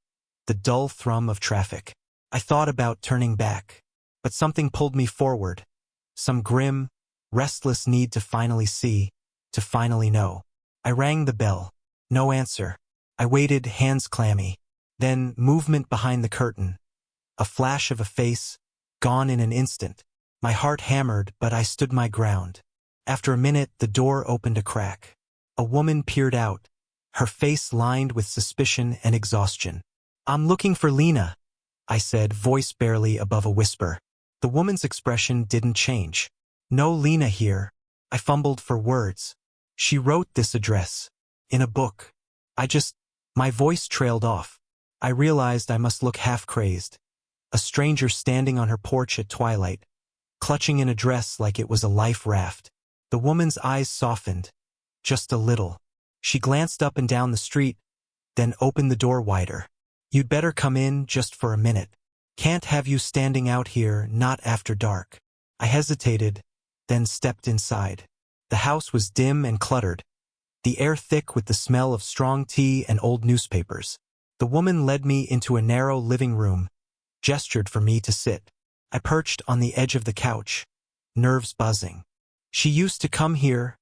the dull thrum of traffic. I thought about turning back, but something pulled me forward, some grim, restless need to finally see, to finally know. I rang the bell. No answer. I waited, hands clammy. Then movement behind the curtain. A flash of a face, gone in an instant. My heart hammered, but I stood my ground. After a minute, the door opened a crack. A woman peered out, her face lined with suspicion and exhaustion. "I'm looking for Lena," I said, voice barely above a whisper. The woman's expression didn't change. "No Lena here." I fumbled for words. "She wrote this address. In a book." My voice trailed off. I realized I must look half-crazed. A stranger standing on her porch at twilight, clutching an address like it was a life raft. The woman's eyes softened. Just a little. She glanced up and down the street, then opened the door wider. "You'd better come in just for a minute. Can't have you standing out here, not after dark." I hesitated, then stepped inside. The house was dim and cluttered, the air thick with the smell of strong tea and old newspapers. The woman led me into a narrow living room, gestured for me to sit. I perched on the edge of the couch, nerves buzzing. "She used to come here,"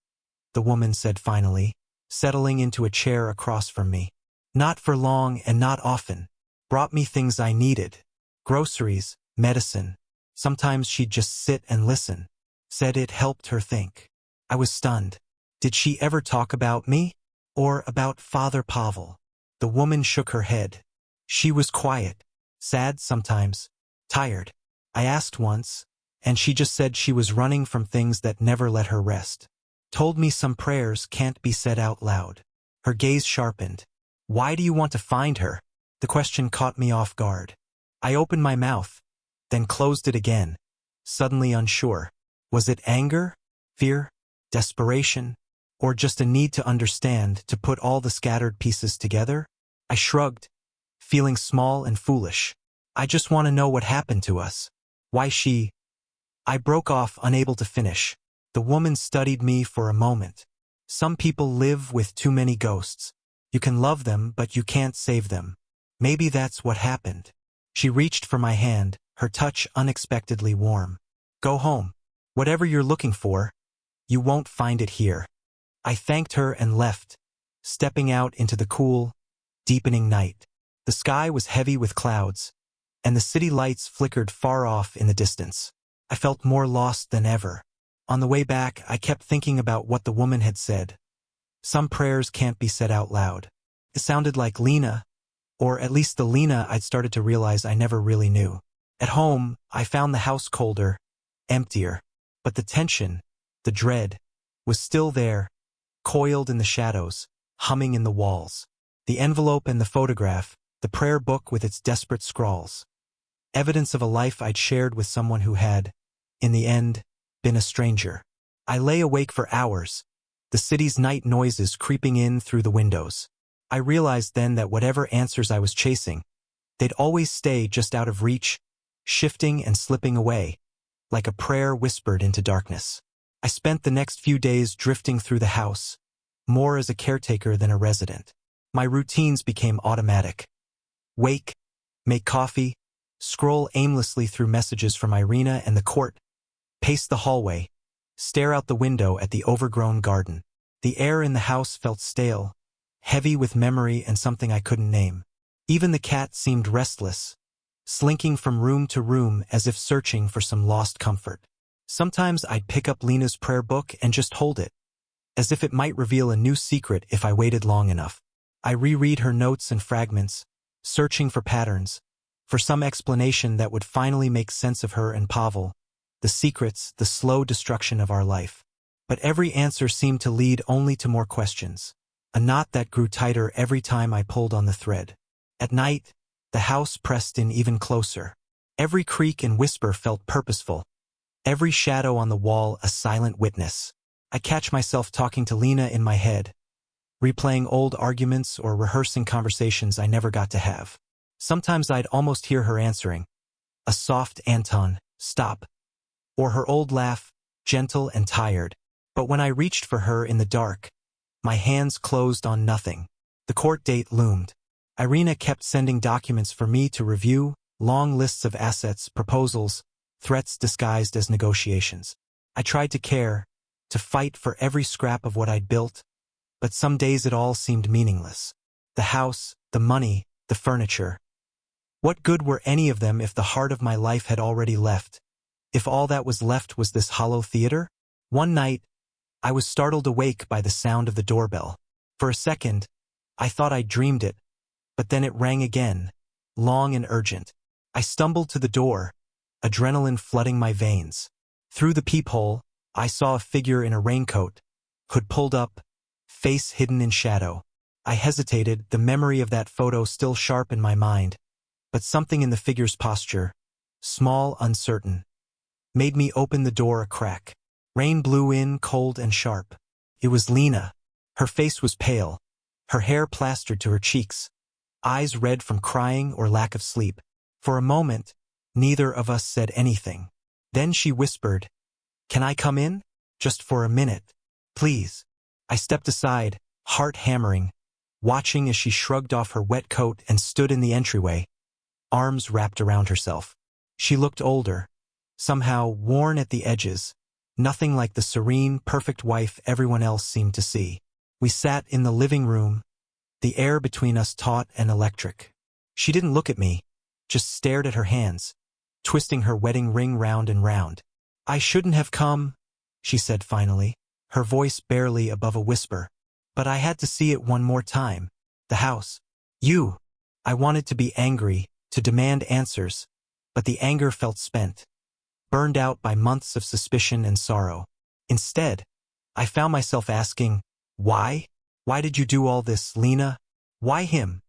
the woman said finally, settling into a chair across from me. "Not for long and not often. Brought me things I needed. Groceries, medicine. Sometimes she'd just sit and listen. Said it helped her think." I was stunned. Did she ever talk about me? Or about Father Pavel? The woman shook her head. She was quiet, sad sometimes, tired. I asked once, and she just said she was running from things that never let her rest. Told me some prayers can't be said out loud. Her gaze sharpened. "Why do you want to find her?" The question caught me off guard. I opened my mouth, then closed it again, suddenly unsure. Was it anger, fear, desperation, or just a need to understand, to put all the scattered pieces together? I shrugged, feeling small and foolish. "I just want to know what happened to us. Why she—" I broke off, unable to finish. The woman studied me for a moment. "Some people live with too many ghosts. You can love them, but you can't save them. Maybe that's what happened." She reached for my hand, her touch unexpectedly warm. "Go home. Whatever you're looking for, you won't find it here." I thanked her and left, stepping out into the cool, deepening night. The sky was heavy with clouds, and the city lights flickered far off in the distance. I felt more lost than ever. On the way back, I kept thinking about what the woman had said. Some prayers can't be said out loud. It sounded like Lena, or at least the Lena I'd started to realize I never really knew. At home, I found the house colder, emptier, but the tension, the dread, was still there, coiled in the shadows, humming in the walls. The envelope and the photograph, the prayer book with its desperate scrawls. Evidence of a life I'd shared with someone who had, in the end, been a stranger. I lay awake for hours, the city's night noises creeping in through the windows. I realized then that whatever answers I was chasing, they'd always stay just out of reach, shifting and slipping away, like a prayer whispered into darkness. I spent the next few days drifting through the house, more as a caretaker than a resident. My routines became automatic. Wake, make coffee, scroll aimlessly through messages from Irina and the court, pace the hallway, stare out the window at the overgrown garden. The air in the house felt stale, heavy with memory and something I couldn't name. Even the cat seemed restless, slinking from room to room as if searching for some lost comfort. Sometimes I'd pick up Lena's prayer book and just hold it, as if it might reveal a new secret if I waited long enough. I reread her notes and fragments, searching for patterns, for some explanation that would finally make sense of her and Pavel, the secrets, the slow destruction of our life. But every answer seemed to lead only to more questions, a knot that grew tighter every time I pulled on the thread. At night, the house pressed in even closer. Every creak and whisper felt purposeful, every shadow on the wall a silent witness. I catch myself talking to Lena in my head, replaying old arguments or rehearsing conversations I never got to have. Sometimes I'd almost hear her answering, a soft "Anton, stop," or her old laugh, gentle and tired. But when I reached for her in the dark, my hands closed on nothing. The court date loomed. Irina kept sending documents for me to review, long lists of assets, proposals, threats disguised as negotiations. I tried to care, to fight for every scrap of what I'd built, but some days it all seemed meaningless. The house, the money, the furniture. What good were any of them if the heart of my life had already left? If all that was left was this hollow theater? One night, I was startled awake by the sound of the doorbell. For a second, I thought I dreamed it, but then it rang again, long and urgent. I stumbled to the door, adrenaline flooding my veins. Through the peephole, I saw a figure in a raincoat, hood pulled up, face hidden in shadow. I hesitated, the memory of that photo still sharp in my mind, but something in the figure's posture, small, uncertain, made me open the door a crack. Rain blew in, cold and sharp. It was Lena. Her face was pale, her hair plastered to her cheeks, eyes red from crying or lack of sleep. For a moment, neither of us said anything. Then she whispered, "Can I come in? Just for a minute, please." I stepped aside, heart hammering, watching as she shrugged off her wet coat and stood in the entryway, arms wrapped around herself. She looked older, somehow worn at the edges, nothing like the serene, perfect wife everyone else seemed to see. We sat in the living room, the air between us taut and electric. She didn't look at me, just stared at her hands, twisting her wedding ring round and round. "I shouldn't have come," she said finally, her voice barely above a whisper. "But I had to see it one more time. The house. You." I wanted to be angry, to demand answers, but the anger felt spent, burned out by months of suspicion and sorrow. Instead, I found myself asking, "Why? Why did you do all this, Lena? Why him?"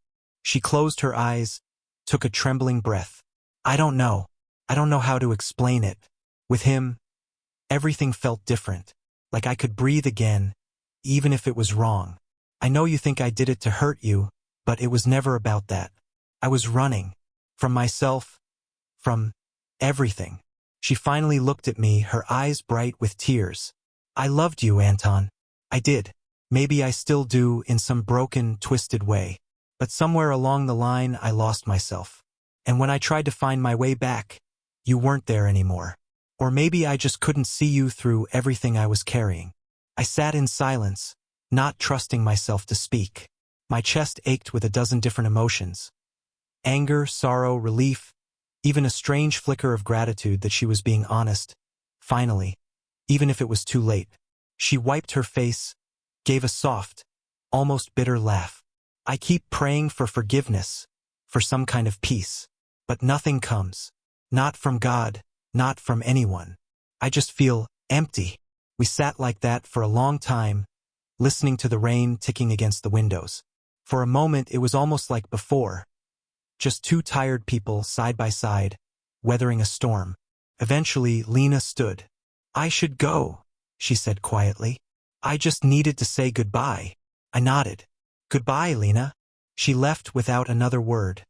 She closed her eyes, took a trembling breath. "I don't know. I don't know how to explain it. With him, everything felt different, like I could breathe again, even if it was wrong. I know you think I did it to hurt you, but it was never about that. I was running. From myself. From everything." She finally looked at me, her eyes bright with tears. "I loved you, Anton. I did. Maybe I still do in some broken, twisted way. But somewhere along the line I lost myself. And when I tried to find my way back, you weren't there anymore. Or maybe I just couldn't see you through everything I was carrying." I sat in silence, not trusting myself to speak. My chest ached with a dozen different emotions. Anger, sorrow, relief, even a strange flicker of gratitude that she was being honest. Finally, even if it was too late. She wiped her face, gave a soft, almost bitter laugh. "I keep praying for forgiveness, for some kind of peace. But nothing comes. Not from God, not from anyone. I just feel empty." We sat like that for a long time, listening to the rain ticking against the windows. For a moment it was almost like before. Just two tired people side by side, weathering a storm. Eventually, Lena stood. "I should go," she said quietly. "I just needed to say goodbye." I nodded. "Goodbye, Lena." She left without another word,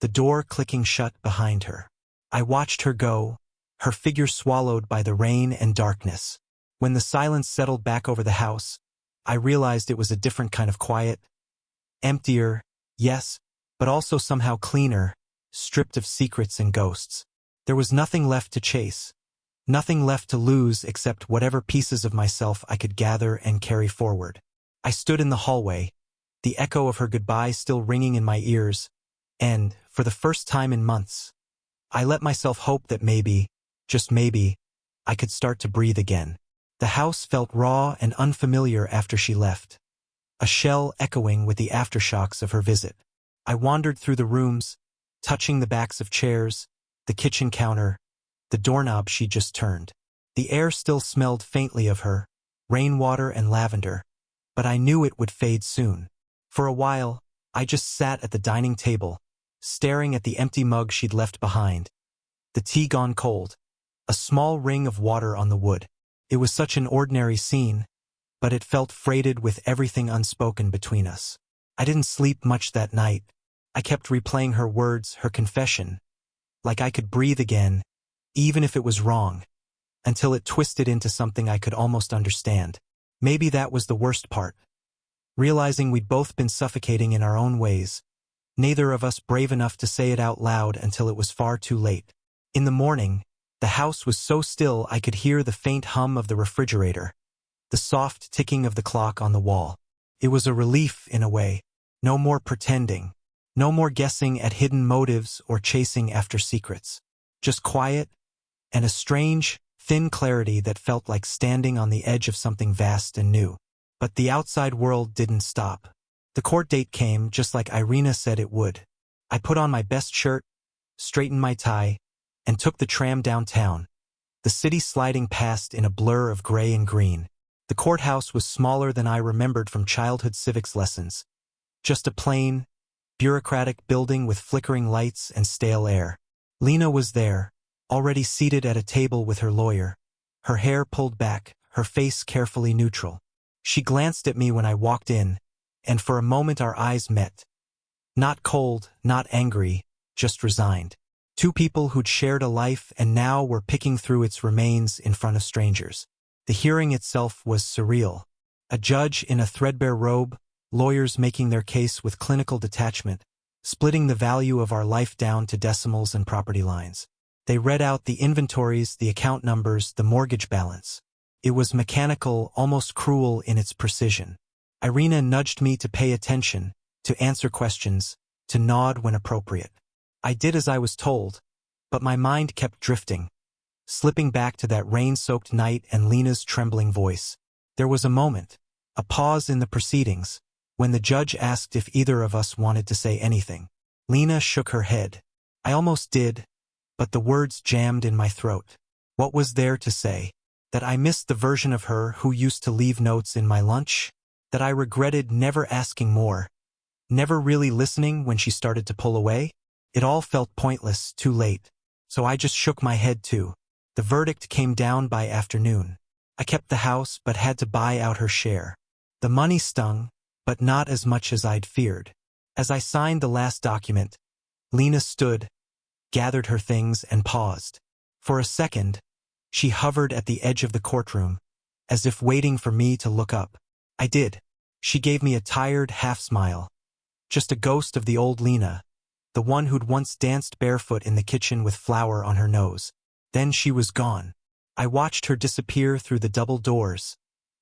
the door clicking shut behind her. I watched her go, her figure swallowed by the rain and darkness. When the silence settled back over the house, I realized it was a different kind of quiet. Emptier, yes, but also somehow cleaner, stripped of secrets and ghosts. There was nothing left to chase, nothing left to lose except whatever pieces of myself I could gather and carry forward. I stood in the hallway, the echo of her goodbye still ringing in my ears, and, for the first time in months, I let myself hope that maybe, just maybe, I could start to breathe again. The house felt raw and unfamiliar after she left, a shell echoing with the aftershocks of her visit. I wandered through the rooms, touching the backs of chairs, the kitchen counter, the doorknob she just turned. The air still smelled faintly of her, rainwater and lavender, but I knew it would fade soon. For a while, I just sat at the dining table, staring at the empty mug she'd left behind. The tea gone cold, a small ring of water on the wood. It was such an ordinary scene, but it felt freighted with everything unspoken between us. I didn't sleep much that night. I kept replaying her words, her confession, like I could breathe again, even if it was wrong, until it twisted into something I could almost understand. Maybe that was the worst part. Realizing we'd both been suffocating in our own ways, neither of us brave enough to say it out loud until it was far too late. In the morning, The house was so still I could hear the faint hum of the refrigerator, the soft ticking of the clock on the wall. It was a relief in a way. No more pretending. No more guessing at hidden motives or chasing after secrets. Just quiet and a strange, thin clarity that felt like standing on the edge of something vast and new. But the outside world didn't stop. The court date came just like Irina said it would. I put on my best shirt, straightened my tie, and took the tram downtown, the city sliding past in a blur of gray and green. The courthouse was smaller than I remembered from childhood civics lessons. Just a plain, bureaucratic building with flickering lights and stale air. Lena was there, already seated at a table with her lawyer, her hair pulled back, her face carefully neutral. She glanced at me when I walked in, and for a moment our eyes met. Not cold, not angry, just resigned. Two people who'd shared a life and now were picking through its remains in front of strangers. The hearing itself was surreal. A judge in a threadbare robe, lawyers making their case with clinical detachment, splitting the value of our life down to decimals and property lines. They read out the inventories, the account numbers, the mortgage balance. It was mechanical, almost cruel in its precision. Irina nudged me to pay attention, to answer questions, to nod when appropriate. I did as I was told, but my mind kept drifting, slipping back to that rain-soaked night and Lena's trembling voice. There was a moment, a pause in the proceedings, when the judge asked if either of us wanted to say anything. Lena shook her head. I almost did, but the words jammed in my throat. What was there to say? That I missed the version of her who used to leave notes in my lunch? That I regretted never asking more, never really listening when she started to pull away? It all felt pointless, too late. So I just shook my head too. The verdict came down by afternoon. I kept the house but had to buy out her share. The money stung, but not as much as I'd feared. As I signed the last document, Lena stood, gathered her things and paused. For a second, she hovered at the edge of the courtroom, as if waiting for me to look up. I did. She gave me a tired half-smile. Just a ghost of the old Lena, the one who'd once danced barefoot in the kitchen with flour on her nose. Then she was gone. I watched her disappear through the double doors,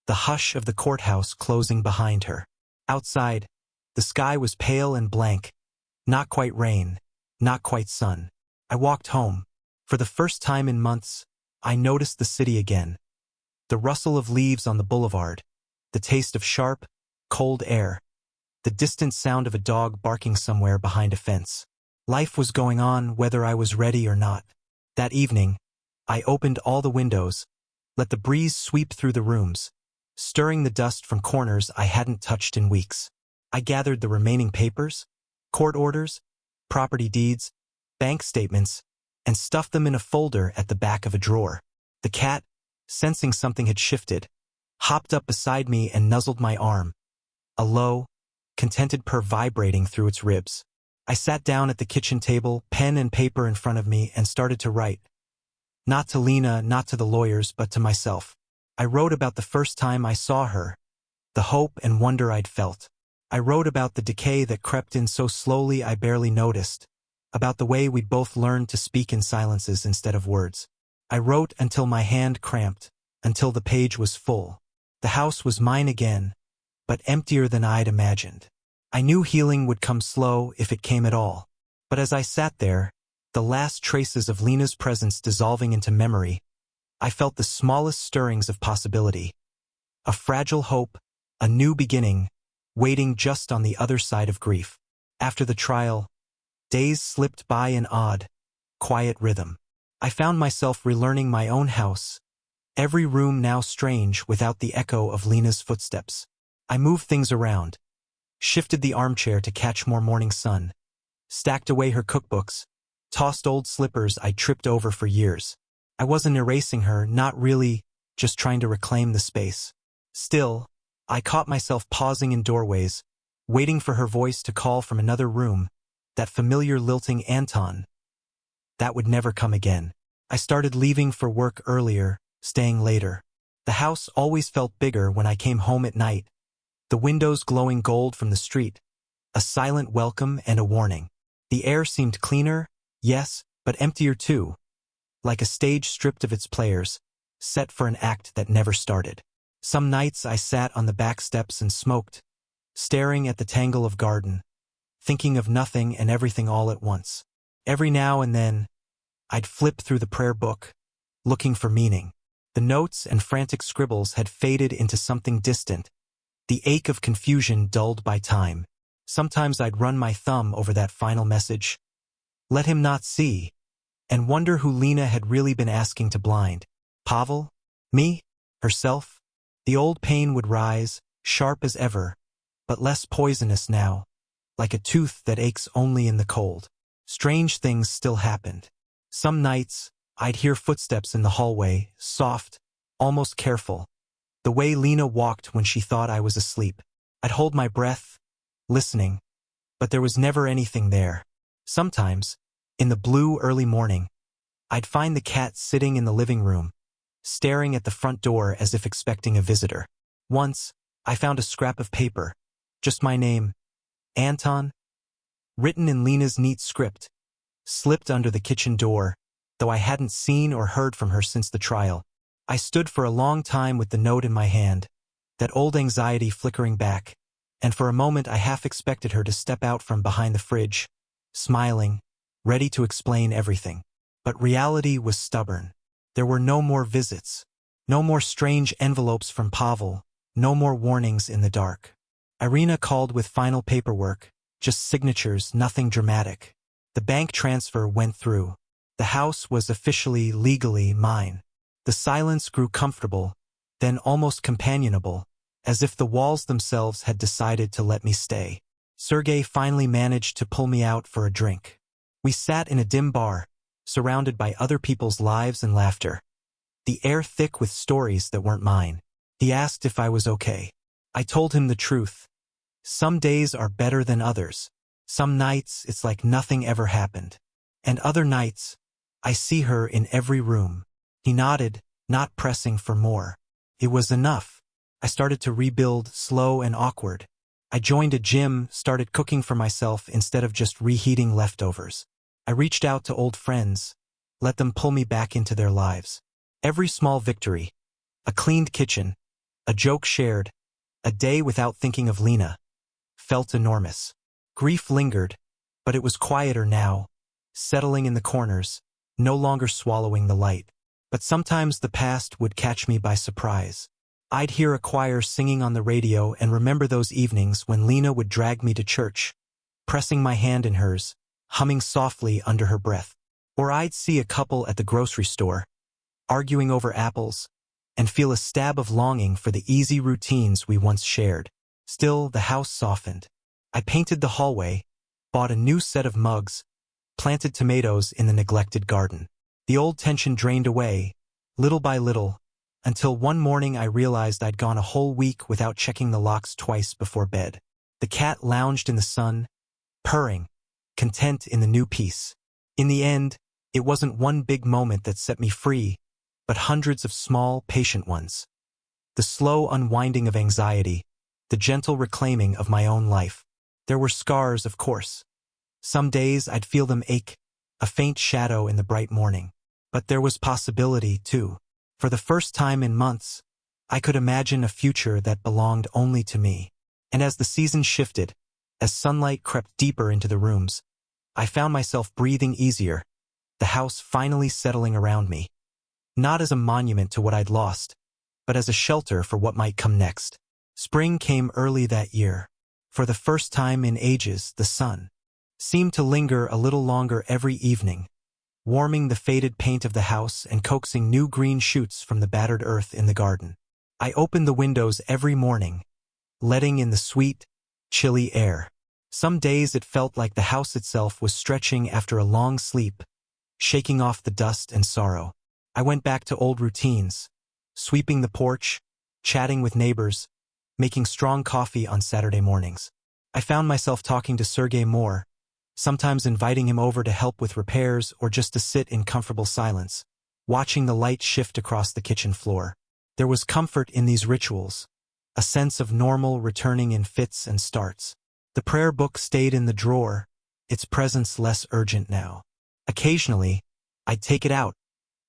the hush of the courthouse closing behind her. Outside, the sky was pale and blank, not quite rain, not quite sun. I walked home. For the first time in months, I noticed the city again. The rustle of leaves on the boulevard, the taste of sharp, cold air, the distant sound of a dog barking somewhere behind a fence. Life was going on whether I was ready or not. That evening, I opened all the windows, let the breeze sweep through the rooms, stirring the dust from corners I hadn't touched in weeks. I gathered the remaining papers, court orders, property deeds, bank statements, and stuffed them in a folder at the back of a drawer. The cat, sensing something had shifted, hopped up beside me and nuzzled my arm, a low, contented purr vibrating through its ribs. I sat down at the kitchen table, pen and paper in front of me, and started to write. Not to Lena, not to the lawyers, but to myself. I wrote about the first time I saw her, the hope and wonder I'd felt. I wrote about the decay that crept in so slowly I barely noticed, about the way we'd both learned to speak in silences instead of words. I wrote until my hand cramped, until the page was full. The house was mine again, but emptier than I'd imagined. I knew healing would come slow if it came at all. But as I sat there, the last traces of Lena's presence dissolving into memory, I felt the smallest stirrings of possibility. A fragile hope, a new beginning, waiting just on the other side of grief. After the trial, days slipped by in odd, quiet rhythm. I found myself relearning my own house, every room now strange without the echo of Lena's footsteps. I moved things around, shifted the armchair to catch more morning sun, stacked away her cookbooks, tossed old slippers I tripped over for years. I wasn't erasing her, not really, just trying to reclaim the space. Still, I caught myself pausing in doorways, waiting for her voice to call from another room, that familiar lilting Anton. That would never come again. I started leaving for work earlier, staying later. The house always felt bigger when I came home at night, the windows glowing gold from the street, a silent welcome and a warning. The air seemed cleaner, yes, but emptier too. like a stage stripped of its players, set for an act that never started. Some nights I sat on the back steps and smoked, staring at the tangle of garden, thinking of nothing and everything all at once. Every now and then, I'd flip through the prayer book, looking for meaning. The notes and frantic scribbles had faded into something distant, the ache of confusion dulled by time. Sometimes I'd run my thumb over that final message, "Let him not see," and wonder who Lena had really been asking to blind. Pavel? Me? Herself? The old pain would rise, sharp as ever, but less poisonous now, like a tooth that aches only in the cold. Strange things still happened. Some nights, I'd hear footsteps in the hallway, soft, almost careful, the way Lena walked when she thought I was asleep. I'd hold my breath, listening, but there was never anything there. Sometimes, in the blue early morning, I'd find the cat sitting in the living room, staring at the front door as if expecting a visitor. Once, I found a scrap of paper, just my name, Anton, written in Lena's neat script, slipped under the kitchen door, though I hadn't seen or heard from her since the trial. I stood for a long time with the note in my hand, that old anxiety flickering back, and for a moment I half expected her to step out from behind the fridge, smiling, ready to explain everything. But reality was stubborn. There were no more visits, no more strange envelopes from Pavel, no more warnings in the dark. Irina called with final paperwork, just signatures, nothing dramatic. The bank transfer went through. The house was officially, legally mine. The silence grew comfortable, then almost companionable, as if the walls themselves had decided to let me stay. Sergei finally managed to pull me out for a drink. We sat in a dim bar, surrounded by other people's lives and laughter, the air thick with stories that weren't mine. He asked if I was okay. I told him the truth. Some days are better than others. Some nights it's like nothing ever happened. And other nights, I see her in every room. He nodded, not pressing for more. It was enough. I started to rebuild, slow and awkward. I joined a gym, started cooking for myself instead of just reheating leftovers. I reached out to old friends, let them pull me back into their lives. Every small victory, a cleaned kitchen, a joke shared, a day without thinking of Lena, felt enormous. Grief lingered, but it was quieter now, settling in the corners, no longer swallowing the light. But sometimes the past would catch me by surprise. I'd hear a choir singing on the radio and remember those evenings when Lena would drag me to church, pressing my hand in hers, humming softly under her breath. Or I'd see a couple at the grocery store, arguing over apples, and feel a stab of longing for the easy routines we once shared. Still, the house softened. I painted the hallway, bought a new set of mugs, planted tomatoes in the neglected garden. The old tension drained away, little by little, until one morning I realized I'd gone a whole week without checking the locks twice before bed. The cat lounged in the sun, purring, content in the new peace. In the end, it wasn't one big moment that set me free, but hundreds of small, patient ones. The slow unwinding of anxiety, the gentle reclaiming of my own life. There were scars, of course. Some days I'd feel them ache, a faint shadow in the bright morning. But there was possibility, too. For the first time in months, I could imagine a future that belonged only to me. And as the season shifted, as sunlight crept deeper into the rooms, I found myself breathing easier, the house finally settling around me. Not as a monument to what I'd lost, but as a shelter for what might come next. Spring came early that year. For the first time in ages, the sun seemed to linger a little longer every evening, warming the faded paint of the house and coaxing new green shoots from the battered earth in the garden. I opened the windows every morning, letting in the sweet, chilly air. Some days it felt like the house itself was stretching after a long sleep, shaking off the dust and sorrow. I went back to old routines, sweeping the porch, chatting with neighbors, making strong coffee on Saturday mornings. I found myself talking to Sergei more, sometimes inviting him over to help with repairs or just to sit in comfortable silence, watching the light shift across the kitchen floor. There was comfort in these rituals, a sense of normal returning in fits and starts. The prayer book stayed in the drawer, its presence less urgent now. Occasionally, I'd take it out,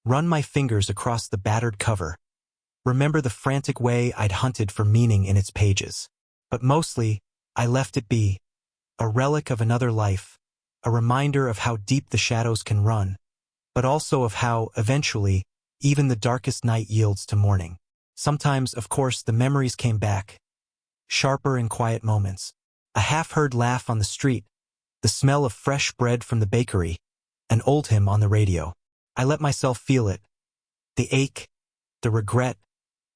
run my fingers across the battered cover, remember the frantic way I'd hunted for meaning in its pages. But mostly, I left it be, a relic of another life, a reminder of how deep the shadows can run, but also of how, eventually, even the darkest night yields to morning. Sometimes, of course, the memories came back, sharper in quiet moments. A half-heard laugh on the street, the smell of fresh bread from the bakery, an old hymn on the radio. I let myself feel it, the ache, the regret,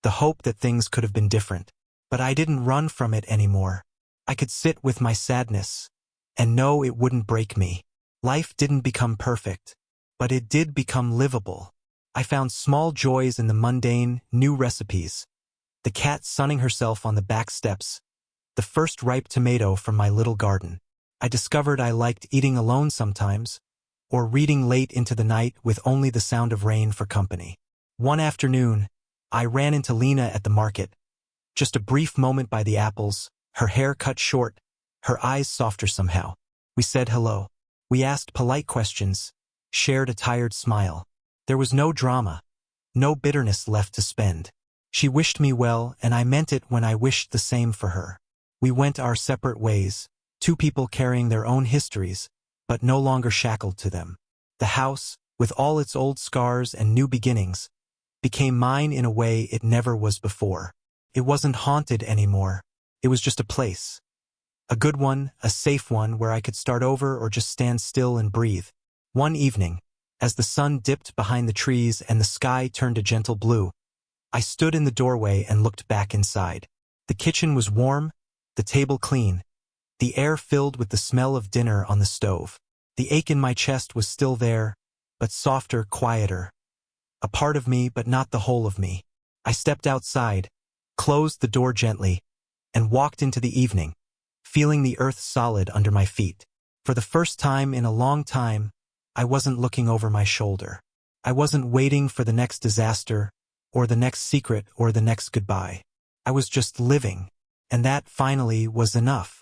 the hope that things could have been different. But I didn't run from it anymore. I could sit with my sadness and know it wouldn't break me. Life didn't become perfect, but it did become livable. I found small joys in the mundane, new recipes. The cat sunning herself on the back steps, the first ripe tomato from my little garden. I discovered I liked eating alone sometimes, or reading late into the night with only the sound of rain for company. One afternoon, I ran into Lena at the market. Just a brief moment by the apples, her hair cut short, her eyes softer somehow. We said hello. We asked polite questions, shared a tired smile. There was no drama, no bitterness left to spend. She wished me well, and I meant it when I wished the same for her. We went our separate ways, two people carrying their own histories, but no longer shackled to them. The house, with all its old scars and new beginnings, became mine in a way it never was before. It wasn't haunted anymore. It was just a place. A good one, a safe one where I could start over or just stand still and breathe. One evening, as the sun dipped behind the trees and the sky turned a gentle blue, I stood in the doorway and looked back inside. The kitchen was warm, the table clean, the air filled with the smell of dinner on the stove. The ache in my chest was still there, but softer, quieter. A part of me, but not the whole of me. I stepped outside, closed the door gently, and walked into the evening, feeling the earth solid under my feet. For the first time in a long time, I wasn't looking over my shoulder. I wasn't waiting for the next disaster, or the next secret, or the next goodbye. I was just living, and that finally was enough.